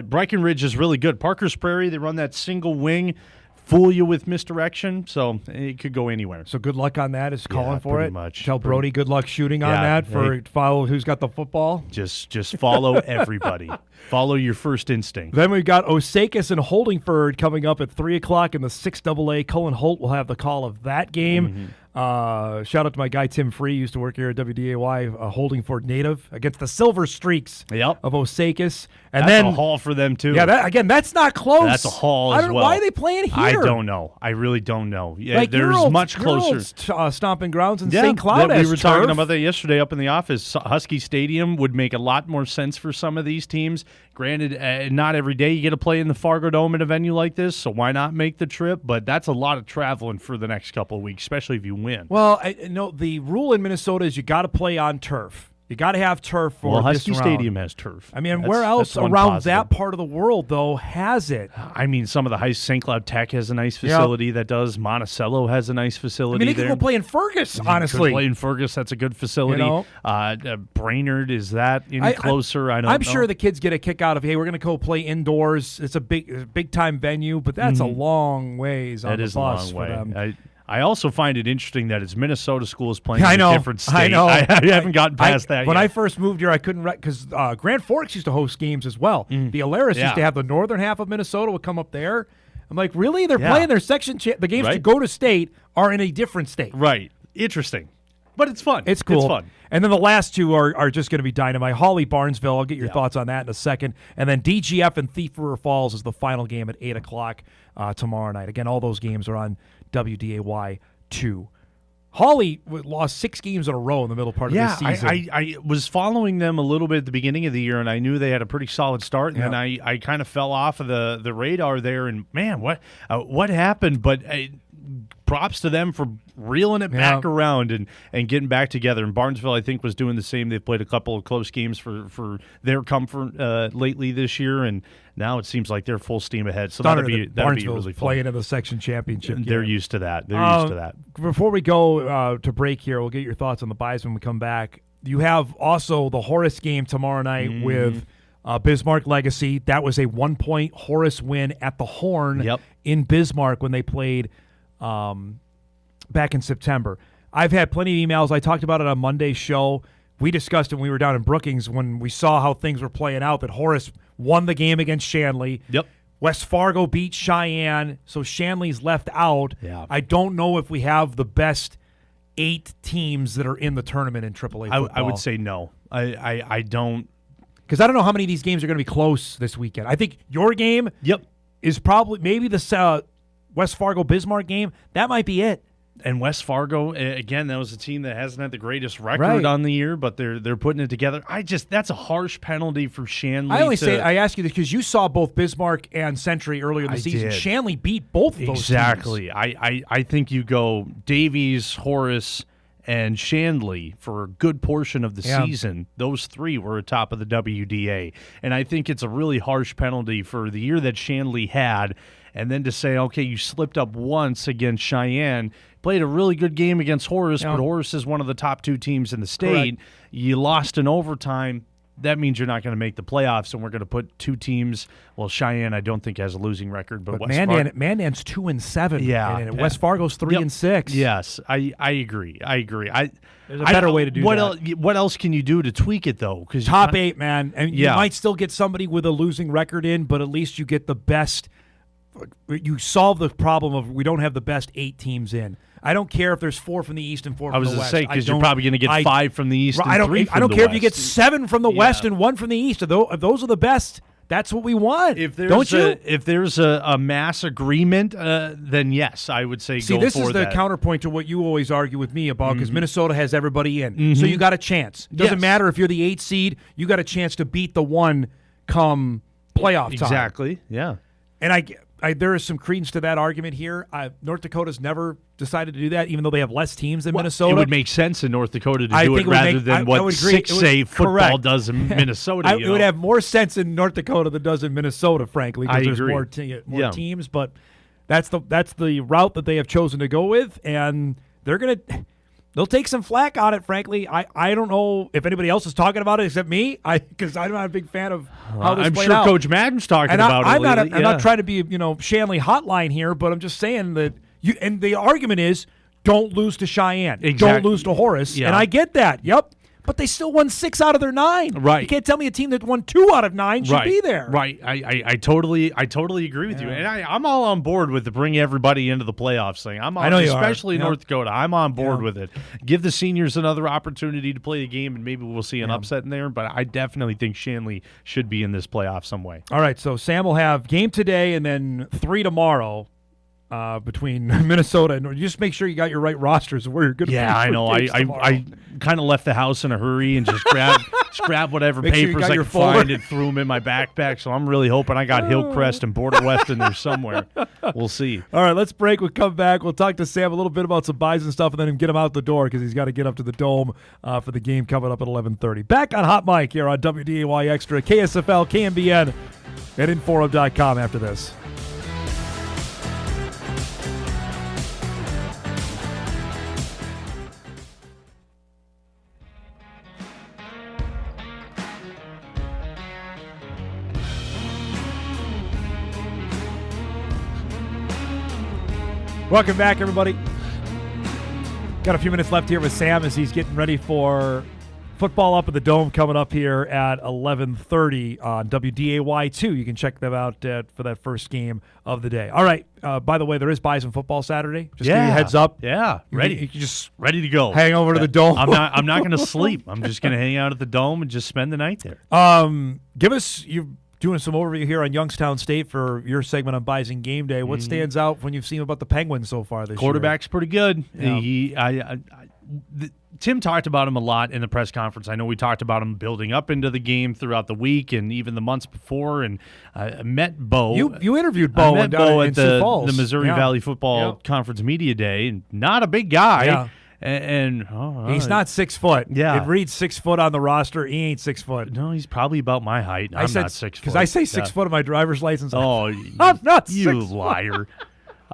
Breckenridge is really good. Parker's Prairie, they run that single wing, fool you with misdirection, so it could go anywhere. So good luck on that. Is calling for pretty it. Much. Tell Brody good luck shooting on that for follow who's got the football. Just follow everybody. Follow your first instinct. Then we've got Osakis and Holdingford coming up at 3 o'clock in the 6AA. Cullen Holt will have the call of that game. Shout out to my guy Tim Free, used to work here at WDAY, a Holdingford native, against the Silver Streaks of Osakis. And that's then a haul for them too. Yeah, that's not close. That's a haul as well. Why are they playing here? I don't know. I really don't know. Yeah, like there's much closer. Stomping grounds in St. Cloud. We were talking about that yesterday up in the office. Husky Stadium would make a lot more sense for some of these teams. Granted, not every day you get to play in the Fargo Dome at a venue like this, so why not make the trip? But that's a lot of traveling for the next couple of weeks, especially if you win. Well, the rule in Minnesota is you got to play on turf. You got to have turf for this Husky round. Stadium has turf. I mean, where else around that part of the world, though, has it? I mean, some of the St. Cloud Tech has a nice facility that does. Monticello has a nice facility. I mean, they could go play in Fergus, honestly. Could play in Fergus. That's a good facility. Brainerd, is that any closer? I don't know. I'm sure the kids get a kick out of, hey, we're going to go play indoors. It's a big time venue, but that's a long ways on the bus for them. I also find it interesting that it's Minnesota schools playing in a different state. I know. I haven't gotten past that yet. When I first moved here, I couldn't because Grand Forks used to host games as well. The Alaris used to have the northern half of Minnesota would come up there. I'm like, really? They're playing their section. The games to go to state are in a different state. Right. Interesting. But it's fun. It's cool. It's fun. And then the last two are just going to be dynamite. Hawley Barnesville, I'll get your thoughts on that in a second. And then DGF and Thief River Falls is the final game at 8 o'clock tomorrow night. Again, all those games are on WDAY 2. Hawley lost 6 games in a row in the middle part of the season. I was following them a little bit at the beginning of the year, and I knew they had a pretty solid start, and then I kind of fell off of the radar there, and man, what happened? But props to them for reeling it back around and getting back together. And Barnesville, I think, was doing the same. They've played a couple of close games for their comfort lately this year, and now it seems like they're full steam ahead. So that'll be really fun. Playing in the section championship. They're used to that. They're used to that. Before we go to break here, we'll get your thoughts on the buys when we come back. You have also the Horace game tomorrow night with Bismarck Legacy. That was a 1-point Horace win at the Horn in Bismarck when they played back in September. I've had plenty of emails. I talked about it on Monday's show. We discussed it when we were down in Brookings when we saw how things were playing out, that Horace won the game against Shanley. West Fargo beat Cheyenne, so Shanley's left out. I don't know if we have the best 8 teams that are in the tournament in AAA football. I would say no. I don't. Because I don't know how many of these games are going to be close this weekend. I think your game is probably maybe the West Fargo Bismarck game. That might be it. And West Fargo, again, that was a team that hasn't had the greatest record on the year, but they're putting it together. That's a harsh penalty for Shanley. I ask you this because you saw both Bismarck and Century earlier in the season. Did. Shanley beat both of those exactly. teams. I think you go Davies, Horace, and Shanley for a good portion of the season. Those 3 were atop of the WDA. And I think it's a really harsh penalty for the year that Shanley had. And then to say, okay, you slipped up once against Cheyenne, played a really good game against Horace, but Horace is one of the top 2 teams in the state. Correct. You lost in overtime. That means you're not going to make the playoffs, and we're going to put 2 teams. Well, Cheyenne, I don't think has a losing record, but West Fargo, Mandan's 2-7. Yeah, and West Fargo's 3-6. Yes, I agree. There's a better way to do that. What else can you do to tweak it though? Because top 8, man, and you might still get somebody with a losing record in, but at least you get the best. You solve the problem of we don't have the best 8 teams in. I don't care if there's 4 from the East and 4 from the West. I was going to say, because you're probably going to get 5 from the East and 3 from the West. I don't care if you get 7 from the West and 1 from the East. If those are the best, that's what we want. If there's a mass agreement, then yes, I would say go for that. See, this is the counterpoint to what you always argue with me about, because Minnesota has everybody in. So you got a chance. It doesn't matter if you're the 8 seed. You got a chance to beat the 1 come playoff time. Exactly, yeah. And there is some credence to that argument here. North Dakota's never decided to do that, even though they have less teams than Minnesota. It would make sense in North Dakota to do it rather than what 6A football does in Minnesota. It would have more sense in North Dakota than it does in Minnesota, frankly, because there's agree. more teams. But that's the route that they have chosen to go with, and they'll take some flack on it, frankly. I don't know if anybody else is talking about it except me, because I'm not a big fan of how this played out. I'm sure Coach Madden's talking about it. I'm not trying to be Shanley hotline here, but I'm just saying that and the argument is don't lose to Cheyenne. Exactly. Don't lose to Horace. Yeah. And I get that. Yep. But they still won 6 out of their 9. Right. You can't tell me a team that won 2 out of 9 should be there. Right. I totally agree with you. And I'm all on board with the bring everybody into the playoffs thing. I know especially North Dakota. I'm on board with it. Give the seniors another opportunity to play a game, and maybe we'll see an upset in there. But I definitely think Shanley should be in this playoff some way. All right, so Sam will have game today and then 3 tomorrow. Between Minnesota and just make sure you got your right rosters of where you're going to be. Yeah, I know. I kind of left the house in a hurry and just grabbed whatever papers I could find and threw them in my backpack. So I'm really hoping I got Hillcrest and Border West in there somewhere. We'll see. All right, let's break. We'll come back. We'll talk to Sam a little bit about some buys and stuff, and then get him out the door because he's got to get up to the Dome for the game coming up at 11:30. Back on Hot Mic here on WDAY Extra, KSFL, KMBN, and Inforum.com after this. Welcome back, everybody. Got a few minutes left here with Sam as he's getting ready for football up at the Dome coming up here at 11:30 on WDAY2. You can check them out for that first game of the day. All right. By the way, there is Bison football Saturday. Just give you a heads up. Yeah, ready. You can just ready to go. Hang over to the Dome. I'm not going to sleep. I'm just going to hang out at the Dome and just spend the night there. Give us doing some overview here on Youngstown State for your segment on Bison Game Day. What stands out when you've seen about the Penguins so far this year? Quarterback's pretty good. Yeah. Tim talked about him a lot in the press conference. I know we talked about him building up into the game throughout the week and even the months before. And I met Bo. You interviewed Bo. I met Bo at the Missouri Valley Football Conference Media Day. And not a big guy. Yeah. And he's not 6 foot. Yeah, it reads 6 foot on the roster. He ain't 6 foot. No, he's probably about my height. I'm not 6 foot because I say 6 foot on my driver's license. Oh, I'm not you 6 liar!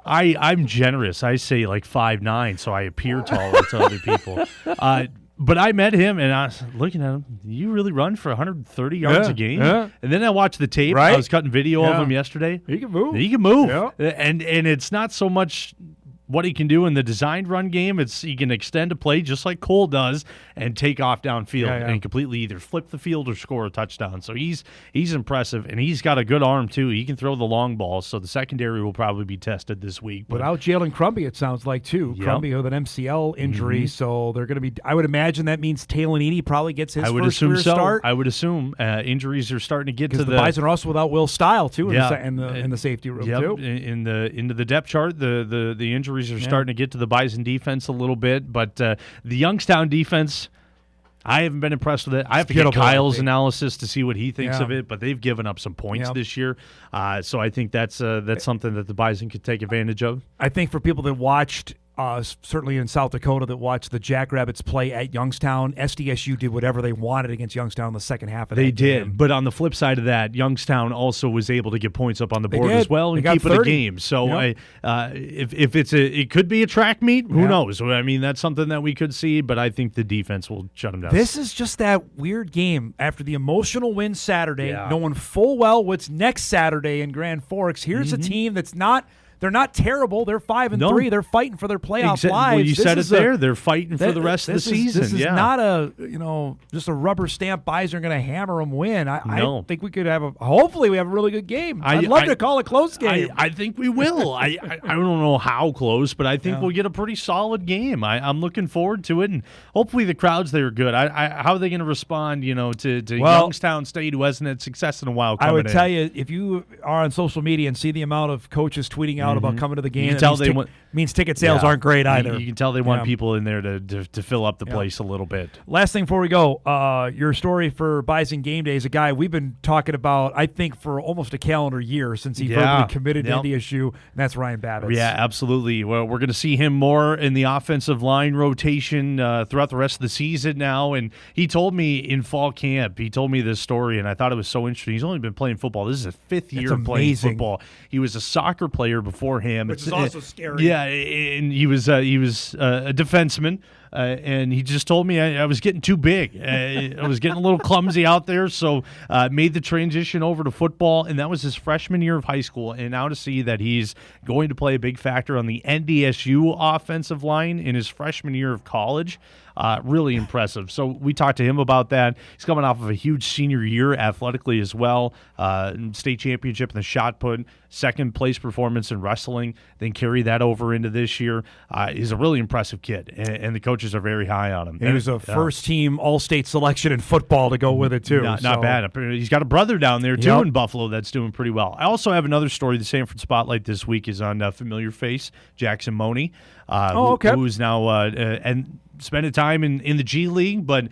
I'm generous. I say like 5'9", so I appear taller to other people. But I met him, and I was looking at him. You really run for 130 yards a game? Yeah. And then I watched the tape. Right? I was cutting video of him yesterday. He can move. He can move. Yeah. And it's not so much what he can do in the designed run game. It's he can extend a play just like Cole does and take off downfield and completely either flip the field or score a touchdown. So he's impressive, and he's got a good arm too. He can throw the long ball, so the secondary will probably be tested this week. Without Jalen Crumby, it sounds like too. Yep. Crumby with an MCL injury, so they're going to be. I would imagine that means Taylor probably gets his first career start. I would assume injuries are starting to get to the Bison are also without Will Stile too in the safety room too. Into the depth chart, the injuries are starting to get to the Bison defense a little bit, but the Youngstown defense, I haven't been impressed with it. I have to get Kyle's analysis to see what he thinks of it, but they've given up some points this year, so I think that's something that the Bison could take advantage of. I think for people that watched, certainly in South Dakota, that watched the Jackrabbits play at Youngstown, SDSU did whatever they wanted against Youngstown in the second half of that game. They did, but on the flip side of that, Youngstown also was able to get points up on the board as well and keep it a game. So if it could be a track meet, who knows? I mean, that's something that we could see, but I think the defense will shut them down. This is just that weird game after the emotional win Saturday, knowing full well what's next Saturday in Grand Forks. Here's a team that's not. They're not terrible. They're 5-3. They're fighting for their playoff lives. Well, you said it there. They're fighting for the rest of the season. This is not just a rubber stamp Bison are going to hammer them win. I think we could have hopefully we have a really good game. I'd love to call a close game. I think we will. I don't know how close, but I think we'll get a pretty solid game. I'm looking forward to it, and hopefully the crowds there are good. How are they going to respond, to Youngstown State, who hasn't had success in a while coming in? I would tell you, if you are on social media and see the amount of coaches tweeting out about coming to the game, you can tell means ticket sales aren't great either. You can tell they want people in there to fill up the place a little bit. Last thing before we go, your story for Bison Game Day is a guy we've been talking about, I think, for almost a calendar year since he verbally committed to NDSU, and that's Ryan Babbitts. Yeah, absolutely. Well, we're going to see him more in the offensive line rotation throughout the rest of the season now, and he told me in fall camp, he told me this story, and I thought it was so interesting. He's only been playing football. This is his 5th year playing football. He was a soccer player before him. Which is also scary. Yeah, and he was a defenseman, and he just told me I was getting too big. I was getting a little clumsy out there, so made the transition over to football, and that was his freshman year of high school. And now to see that he's going to play a big factor on the NDSU offensive line in his freshman year of college, really impressive. So we talked to him about that. He's coming off of a huge senior year athletically as well, state championship in the shot put, second place performance in wrestling, then carry that over into this year. He's a really impressive kid, and the coaches are very high on him. He was a first-team All-State selection in football to go with it, too. Not bad. He's got a brother down there, too, in Buffalo that's doing pretty well. I also have another story. The Sanford Spotlight this week is on familiar face, Jackson Money, who's now and spending time in the G League, but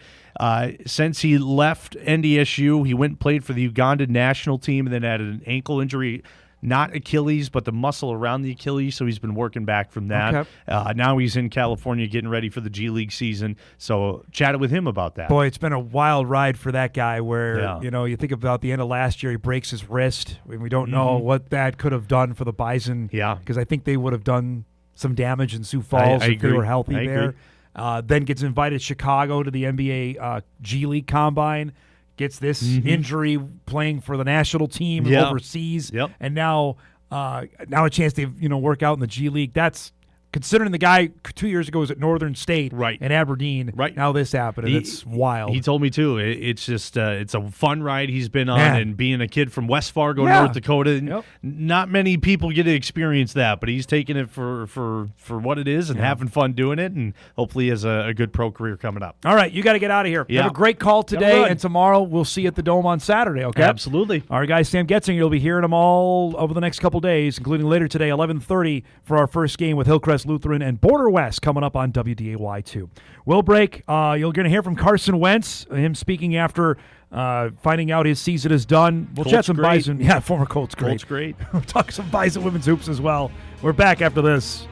since he left NDSU, he went and played for the Ugandan national team and then had an ankle injury. Not Achilles, but the muscle around the Achilles, so he's been working back from that. Okay. Now he's in California getting ready for the G League season, so chatted with him about that. Boy, it's been a wild ride for that guy where, you think about the end of last year, he breaks his wrist, and we don't know what that could have done for the Bison. Yeah. Because I think they would have done some damage in Sioux Falls if they were healthy there. Then gets invited to Chicago to the NBA G League Combine. Gets this injury playing for the national team overseas, and now a chance to work out in the G League. That's considering the guy 2 years ago was at Northern State and Aberdeen. Right now, this happened, and it's wild. He told me too. It's just it's a fun ride he's been on, and being a kid from West Fargo, North Dakota, not many people get to experience that. But he's taking it for what it is and having fun doing it, and hopefully he has a good pro career coming up. All right, you got to get out of here. Have a great call today, and tomorrow we'll see you at the Dome on Saturday. Okay, absolutely. All right, guys. Sam Goetzinger, you'll be hearing them all over the next couple days, including later today, 11:30 for our first game with Hillcrest Lutheran and Border West coming up on WDAY 2. We'll break. You're going to hear from Carson Wentz, him speaking after finding out his season is done. We'll chat some Bison. Yeah, former Colts great. Colts great. We'll talk some Bison women's hoops as well. We're back after this.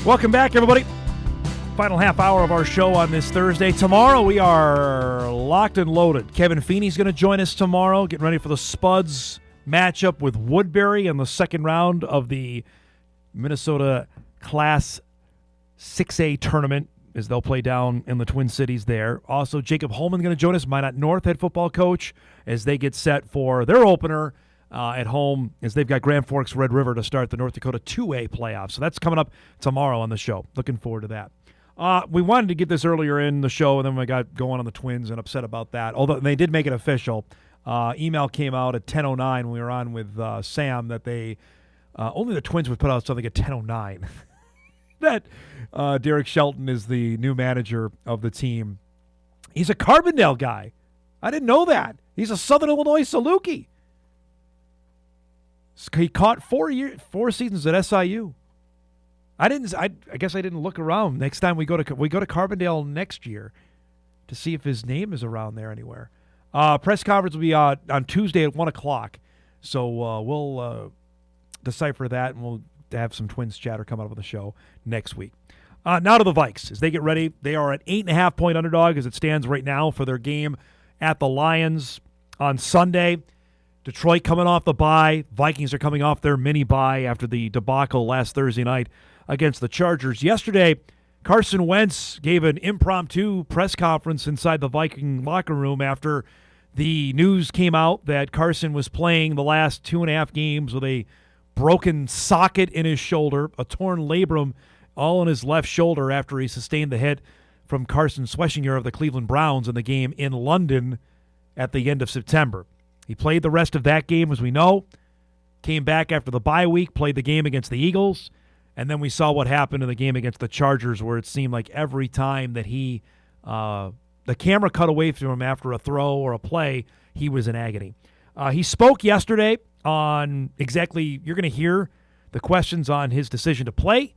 Welcome back, everybody. Final half hour of our show on this Thursday. Tomorrow we are locked and loaded. Kevin Feeney's going to join us tomorrow, getting ready for the Spuds matchup with Woodbury in the second round of the Minnesota Class 6A tournament, as they'll play down in the Twin Cities there. Also, Jacob Holman going to join us, Minot North head football coach, as they get set for their opener at home, as they've got Grand Forks Red River to start the North Dakota 2A playoffs. So that's coming up tomorrow on the show. Looking forward to that. We wanted to get this earlier in the show, and then we got going on the Twins and upset about that. Although they did make it official. Email came out at 10:09 when we were on with Sam that they only the Twins would put out something at 10:09. That Derek Shelton is the new manager of the team. He's a Carbondale guy. I didn't know that. He's a Southern Illinois Saluki. He caught 4 seasons at SIU. I guess I didn't look around. Next time we go to Carbondale next year to see if his name is around there anywhere. Press conference will be on Tuesday at 1:00. So we'll decipher that, and we'll have some Twins chatter coming up on the show next week. Now to the Vikes as they get ready. They are an 8.5-point underdog as it stands right now for their game at the Lions on Sunday. Detroit coming off the bye. Vikings are coming off their mini bye after the debacle last Thursday night against the Chargers. Yesterday, Carson Wentz gave an impromptu press conference inside the Viking locker room after the news came out that Carson was playing the last 2.5 games with a broken socket in his shoulder, a torn labrum all in his left shoulder after he sustained the hit from Carson Schwessinger of the Cleveland Browns in the game in London at the end of September. He played the rest of that game, as we know, came back after the bye week, played the game against the Eagles, and then we saw what happened in the game against the Chargers, where it seemed like every time that the camera cut away from him after a throw or a play, he was in agony. He spoke yesterday on exactly, you're going to hear the questions on his decision to play,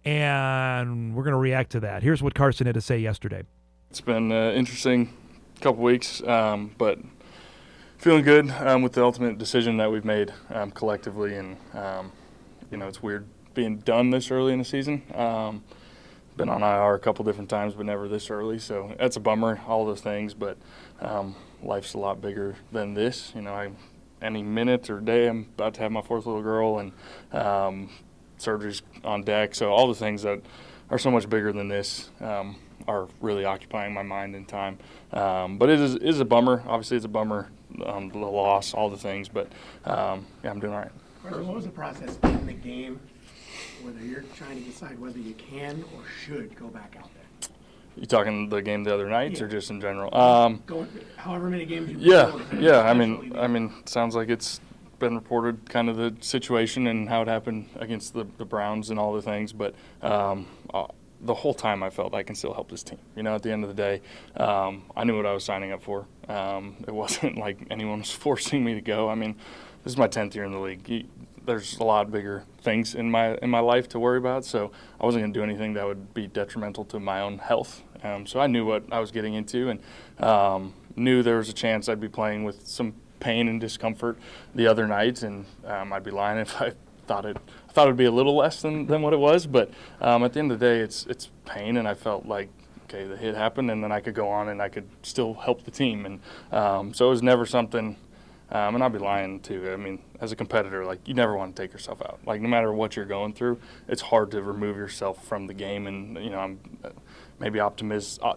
and we're going to react to that. Here's what Carson had to say yesterday. It's been an interesting couple weeks, but feeling good with the ultimate decision that we've made collectively, and it's weird being done this early in the season. Been on IR a couple different times, but never this early, so that's a bummer. All those things, but life's a lot bigger than this. Any minute or day, I'm about to have my fourth little girl, and surgery's on deck. So all the things that are so much bigger than this are really occupying my mind and time. But it is a bummer. Obviously, it's a bummer, the loss, all the things. But I'm doing all right. What was the process in the game, whether you're trying to decide whether you can or should go back out there? You talking the game the other night, or just in general? Going however many games you Yeah. I mean, sounds like it's been reported kind of the situation and how it happened against the Browns and all the things, but the whole time I felt I can still help this team. At the end of the day, I knew what I was signing up for. It wasn't like anyone was forcing me to go. I mean, this is my 10th year in the league. There's a lot bigger things in my life to worry about, so I wasn't going to do anything that would be detrimental to my own health. So I knew what I was getting into, and knew there was a chance I'd be playing with some pain and discomfort the other nights, and I'd be lying if I thought it'd be a little less than what it was. But at the end of the day, it's pain, and I felt like, okay, the hit happened, and then I could go on and I could still help the team. And so it was never something. And I'd be lying too. I mean, as a competitor, like, you never want to take yourself out. Like, no matter what you're going through, it's hard to remove yourself from the game. And I'm maybe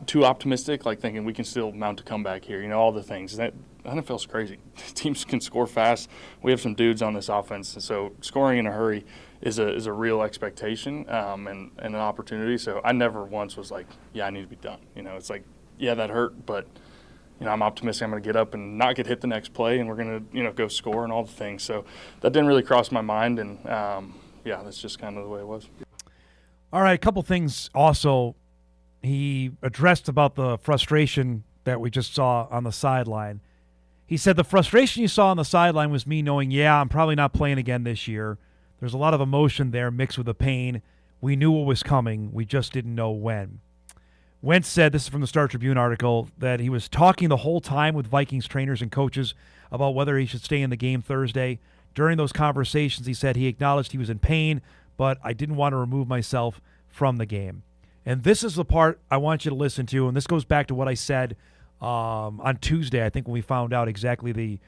too optimistic, like thinking we can still mount a comeback here. All the things that NFL's crazy. Teams can score fast. We have some dudes on this offense, and so scoring in a hurry is a real expectation and an opportunity. So I never once was like, yeah, I need to be done. It's like, yeah, that hurt, but I'm optimistic I'm going to get up and not get hit the next play, and we're going to go score and all the things. So that didn't really cross my mind, and that's just kind of the way it was. All right, a couple things also. He addressed about the frustration that we just saw on the sideline. He said the frustration you saw on the sideline was me knowing, I'm probably not playing again this year. There's a lot of emotion there mixed with the pain. We knew what was coming. We just didn't know when. Wentz said, this is from the Star Tribune article, that he was talking the whole time with Vikings trainers and coaches about whether he should stay in the game Thursday. During those conversations, he said he acknowledged he was in pain, but I didn't want to remove myself from the game. And this is the part I want you to listen to, and this goes back to what I said on Tuesday, I think, when we found out exactly the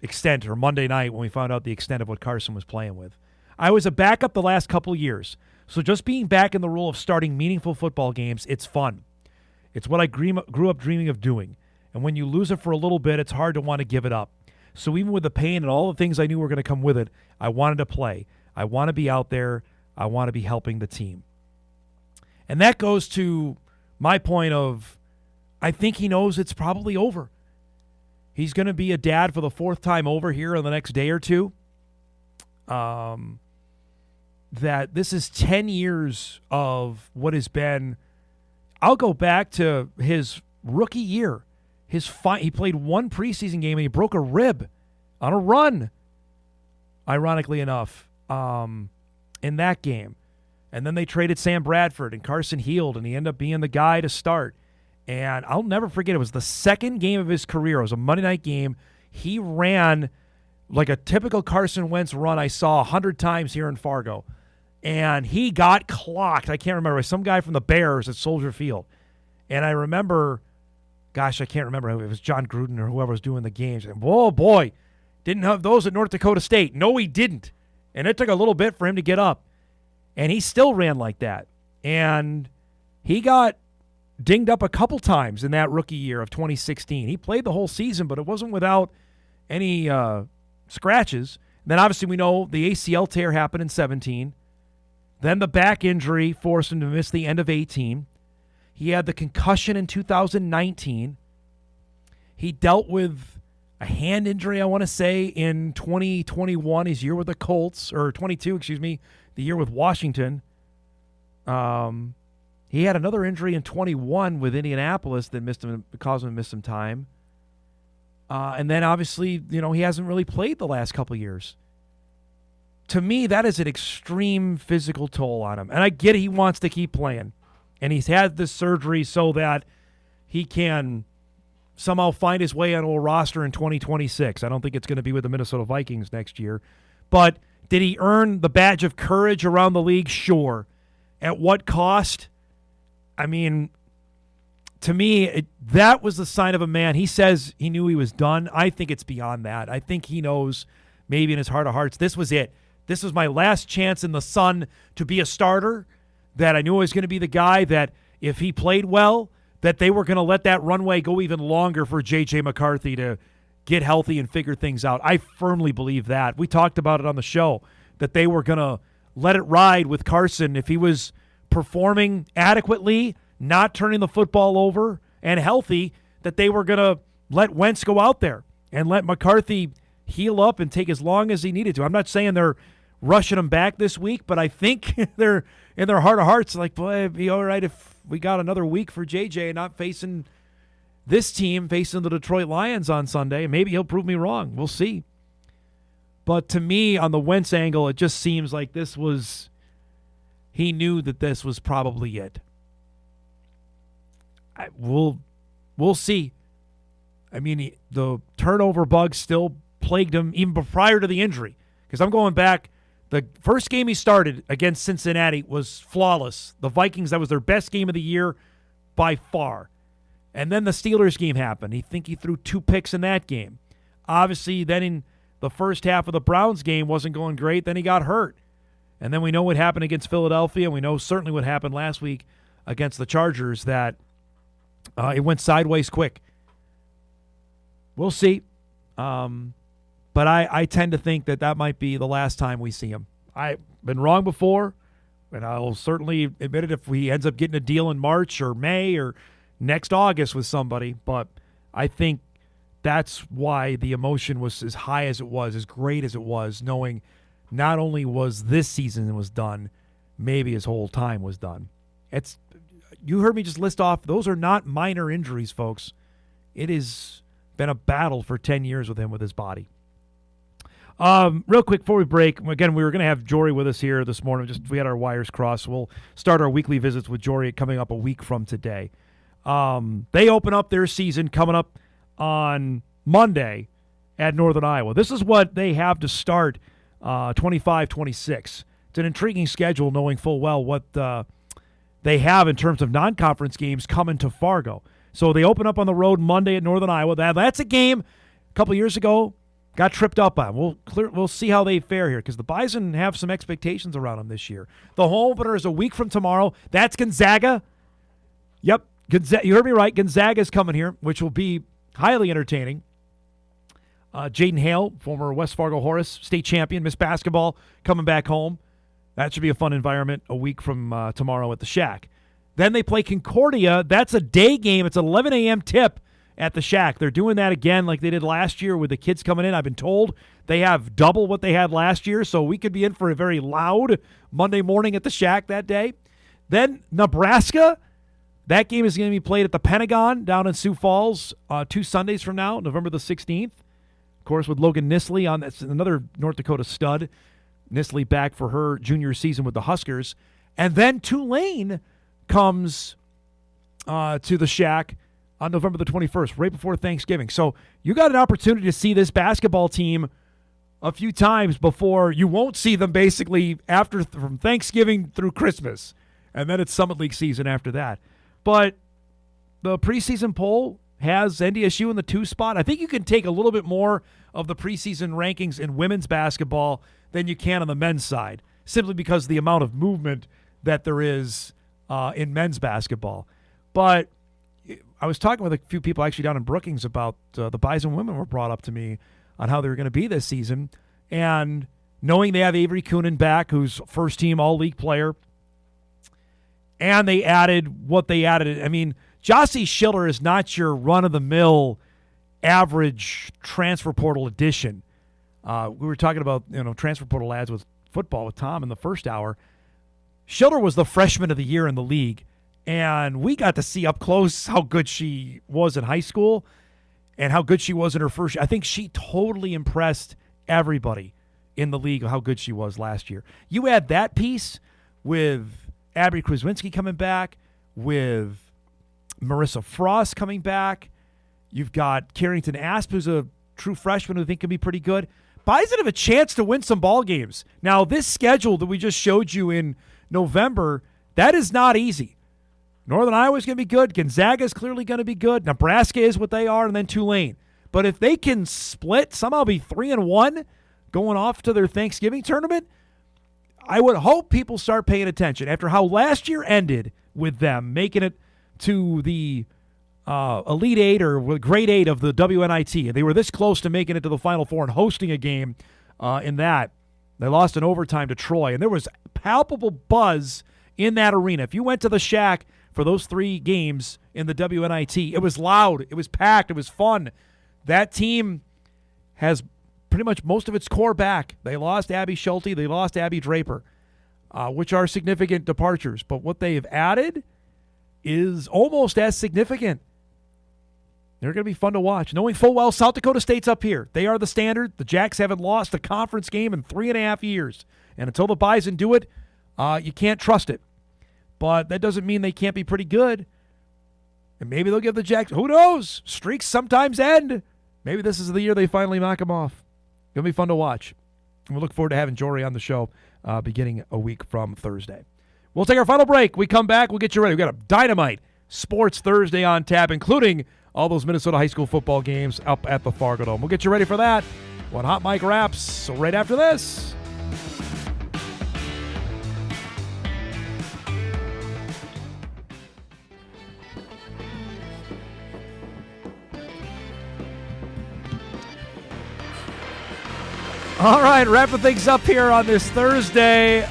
extent, or Monday night when we found out the extent of what Carson was playing with. I was a backup the last couple years. So just being back in the role of starting meaningful football games, it's fun. It's what I grew up dreaming of doing. And when you lose it for a little bit, it's hard to want to give it up. So even with the pain and all the things I knew were going to come with it, I wanted to play. I want to be out there. I want to be helping the team. And that goes to my point of, I think he knows it's probably over. He's going to be a dad for the fourth time over here in the next day or two. That this is 10 years of what has been, I'll go back to his rookie year. He played one preseason game and he broke a rib on a run, ironically enough, in that game. And then they traded Sam Bradford and Carson healed, and he ended up being the guy to start. And I'll never forget, it was the second game of his career. It was a Monday night game. He ran like a typical Carson Wentz run I saw 100 times here in Fargo. And he got clocked. I can't remember. Some guy from the Bears at Soldier Field. And I remember, I can't remember if it was John Gruden or whoever was doing the games. And, whoa, boy, didn't have those at North Dakota State. No, he didn't. And it took a little bit for him to get up. And he still ran like that. And he got dinged up a couple times in that rookie year of 2016. He played the whole season, but it wasn't without any scratches. And then obviously we know the ACL tear happened in 17. Then the back injury forced him to miss the end of 18. He had the concussion in 2019. He dealt with, a hand injury, I want to say, in 2021, his year with the Colts, or 22, excuse me, the year with Washington. He had another injury in 21 with Indianapolis that caused him to miss some time. And then, obviously, he hasn't really played the last couple of years. To me, that is an extreme physical toll on him. And I get he wants to keep playing. And he's had this surgery so that he can somehow find his way onto a roster in 2026. I don't think it's going to be with the Minnesota Vikings next year. But did he earn the badge of courage around the league? Sure. At what cost? I mean, to me, that was the sign of a man. He says he knew he was done. I think it's beyond that. I think he knows, maybe in his heart of hearts, this was it. This was my last chance in the sun to be a starter, that I knew I was going to be the guy that if he played well, that they were going to let that runway go even longer for J.J. McCarthy to get healthy and figure things out. I firmly believe that. We talked about it on the show, that they were going to let it ride with Carson. If he was performing adequately, not turning the football over, and healthy, that they were going to let Wentz go out there and let McCarthy heal up and take as long as he needed to. I'm not saying they're rushing him back this week, but I think they're in their heart of hearts like, boy, it'd be all right if we got another week for JJ and not facing this team, facing the Detroit Lions on Sunday. Maybe he'll prove me wrong. We'll see. But to me, on the Wentz angle, it just seems like he knew that this was probably it. We'll see. I mean, the turnover bug still plagued him even prior to the injury. Because I'm going back, the first game he started against Cincinnati was flawless. The Vikings, that was their best game of the year by far. And then the Steelers game happened. He threw 2 picks in that game. Obviously, then in the first half of the Browns game wasn't going great. Then he got hurt. And then we know what happened against Philadelphia. And we know certainly what happened last week against the Chargers, that it went sideways quick. We'll see. But I tend to think that might be the last time we see him. I've been wrong before, and I'll certainly admit it if he ends up getting a deal in March or May or next August with somebody. But I think that's why the emotion was as high as it was, as great as it was, knowing not only was this season was done, maybe his whole time was done. You heard me just list off, those are not minor injuries, folks. It has been a battle for 10 years with him with his body. Real quick before we break, again, we were going to have Jory with us here this morning. We had our wires crossed. We'll start our weekly visits with Jory coming up a week from today. They open up their season coming up on Monday at Northern Iowa. This is what they have to start 25-26. It's an intriguing schedule, knowing full well what they have in terms of non-conference games coming to Fargo. So they open up on the road Monday at Northern Iowa. That's a game a couple years ago got tripped up on. We'll see how they fare here, because the Bison have some expectations around them this year. The home opener is a week from tomorrow. That's Gonzaga. Yep, you heard me right. Gonzaga's coming here, which will be highly entertaining. Jaden Hale, former West Fargo Horace state champion, Miss Basketball, coming back home. That should be a fun environment a week from tomorrow at the Shack. Then they play Concordia. That's a day game. It's an 11 a.m. tip at the Shack. They're doing that again like they did last year with the kids coming in. I've been told they have double what they had last year, so we could be in for a very loud Monday morning at the Shack that day. Then Nebraska. That game is going to be played at the Pentagon down in Sioux Falls 2 Sundays from now, November the 16th. Of course, with Logan Nisley on. That's another North Dakota stud. Nisley back for her junior season with the Huskers. And then Tulane comes to the Shack on November the 21st, right before Thanksgiving. So you got an opportunity to see this basketball team a few times before you won't see them basically from Thanksgiving through Christmas. And then it's Summit League season after that. But the preseason poll has NDSU in the 2 spot. I think you can take a little bit more of the preseason rankings in women's basketball than you can on the men's side, simply because of the amount of movement that there is in men's basketball. But I was talking with a few people actually down in Brookings about the Bison women were brought up to me on how they were going to be this season. And knowing they have Avery Coonan back, who's first-team all-league player, and they added what they added. I mean, Jossie Schiller is not your run-of-the-mill average transfer portal addition. We were talking about transfer portal ads with football with Tom in the first hour. Schiller was the freshman of the year in the league, and we got to see up close how good she was in high school and how good she was in her first year. I think she totally impressed everybody in the league how good she was last year. You add that piece with Abby Kraswinski coming back, with Marissa Frost coming back. You've got Carrington Asp, who's a true freshman who I think can be pretty good. Bison have a chance to win some ball games. Now, this schedule that we just showed you in November, that is not easy. Northern Iowa's going to be good. Gonzaga's clearly going to be good. Nebraska is what they are, and then Tulane. But if they can split, somehow be 3-1 going off to their Thanksgiving tournament, I would hope people start paying attention. After how last year ended with them making it to the Elite Eight or Grade 8 of the WNIT, and they were this close to making it to the Final Four and hosting a game in that. They lost in overtime to Troy, and there was palpable buzz in that arena. If you went to the Shack for those 3 games in the WNIT, it was loud, it was packed, it was fun. That team has pretty much most of its core back. They lost Abby Schulte, they lost Abby Draper, which are significant departures. But what they have added is almost as significant. They're going to be fun to watch. Knowing full well South Dakota State's up here. They are the standard. The Jacks haven't lost a conference game in 3.5 years. And until the Bison do it, you can't trust it. But that doesn't mean they can't be pretty good. And maybe they'll give the Jacks, who knows? Streaks sometimes end. Maybe this is the year they finally knock them off. It'll be fun to watch. And we look forward to having Jory on the show beginning a week from Thursday. We'll take our final break. We come back, we'll get you ready. We've got a dynamite Sports Thursday on tap, including all those Minnesota high school football games up at the Fargo Dome. We'll get you ready for that when Hot Mike wraps. So right after this. All right, wrapping things up here on this Thursday.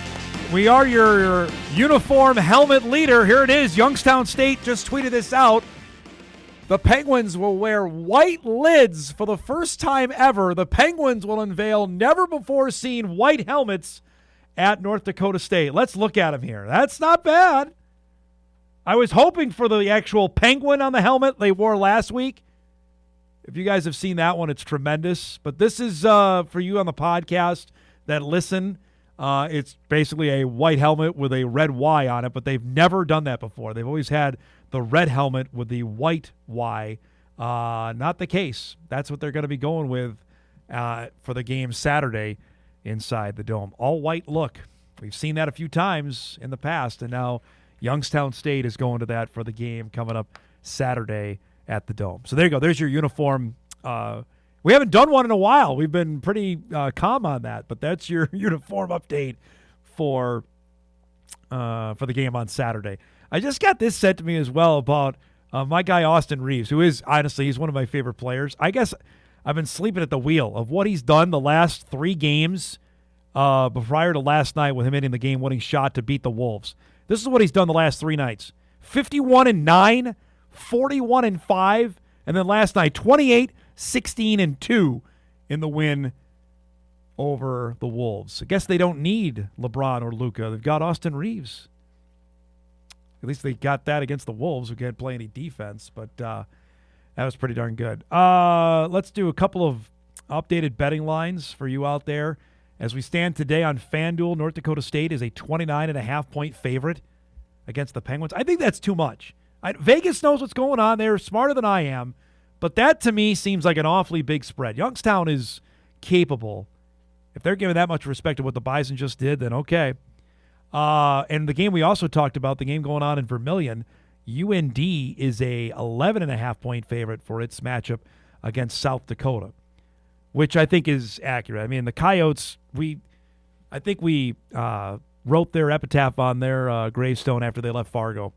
We are your uniform helmet leader. Here it is. Youngstown State just tweeted this out. The Penguins will wear white lids for the first time ever. The Penguins will unveil never-before-seen white helmets at North Dakota State. Let's look at them here. That's not bad. I was hoping for the actual penguin on the helmet they wore last week. If you guys have seen that one, it's tremendous. But this is for you on the podcast that listen. It's basically a white helmet with a red Y on it, but they've never done that before. They've always had the red helmet with the white Y. Not the case. That's what they're going to be going with for the game Saturday inside the Dome. All white look. We've seen that a few times in the past, and now Youngstown State is going to that for the game coming up Saturday at the Dome. So there you go. There's your uniform. We haven't done one in a while. We've been pretty calm on that, but that's your uniform update for the game on Saturday. I just got this sent to me as well about my guy Austin Reeves, who is, honestly, he's one of my favorite players. I guess I've been sleeping at the wheel of what he's done the last 3 games prior to last night with him hitting the game-winning shot to beat the Wolves. This is what he's done the last 3 nights. 51-9, 41-5, and then last night, 28, 16-2 in the win over the Wolves. I guess they don't need LeBron or Luka. They've got Austin Reeves. At least they got that against the Wolves, who can't play any defense, but that was pretty darn good. Let's do a couple of updated betting lines for you out there. As we stand today on FanDuel, North Dakota State is a 29.5-point favorite against the Penguins. I think that's too much. Vegas knows what's going on. They're smarter than I am. But that, to me, seems like an awfully big spread. Youngstown is capable. If they're giving that much respect to what the Bison just did, then okay. And the game we also talked about, the game going on in Vermillion, UND is a 11.5-point favorite for its matchup against South Dakota, which I think is accurate. I mean, the Coyotes, I think we wrote their epitaph on their gravestone after they left Fargo.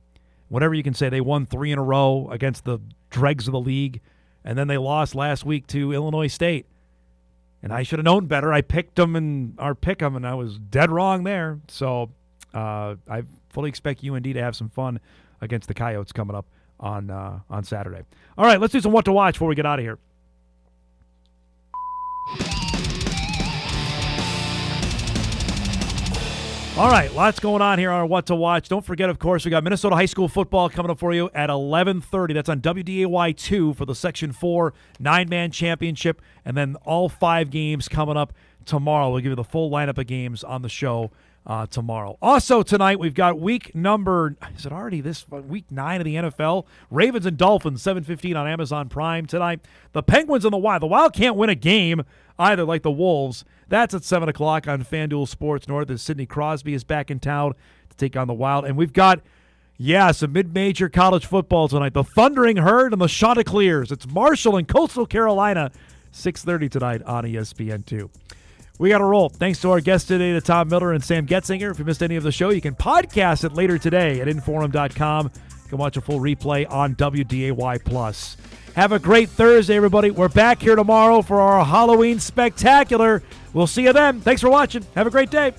Whatever you can say, they won 3 in a row against the dregs of the league, and then they lost last week to Illinois State. And I should have known better. I picked them and I was dead wrong there. So I fully expect UND to have some fun against the Coyotes coming up on Saturday. All right, let's do some what to watch before we get out of here. All right, lots going on here on What to Watch. Don't forget, of course, we got Minnesota high school football coming up for you at 11:30. That's on WDAY 2 for the Section 4 9-man championship, and then all 5 games coming up tomorrow. We'll give you the full lineup of games on the show tomorrow. Also tonight, we've got week 9 of the NFL. Ravens and Dolphins, 7:15 on Amazon Prime tonight. The Penguins and the Wild. The Wild can't win a game either, like the Wolves. That's at 7 o'clock on FanDuel Sports North as Sidney Crosby is back in town to take on the Wild. And we've got, some mid-major college football tonight. The Thundering Herd and the Chanticleers. It's Marshall and Coastal Carolina, 6:30 tonight on ESPN2. We got to roll. Thanks to our guests today, to Tom Miller and Sam Goetzinger. If you missed any of the show, you can podcast it later today at Inforum.com. You can watch a full replay on WDAY+. Have a great Thursday, everybody. We're back here tomorrow for our Halloween Spectacular. We'll see you then. Thanks for watching. Have a great day.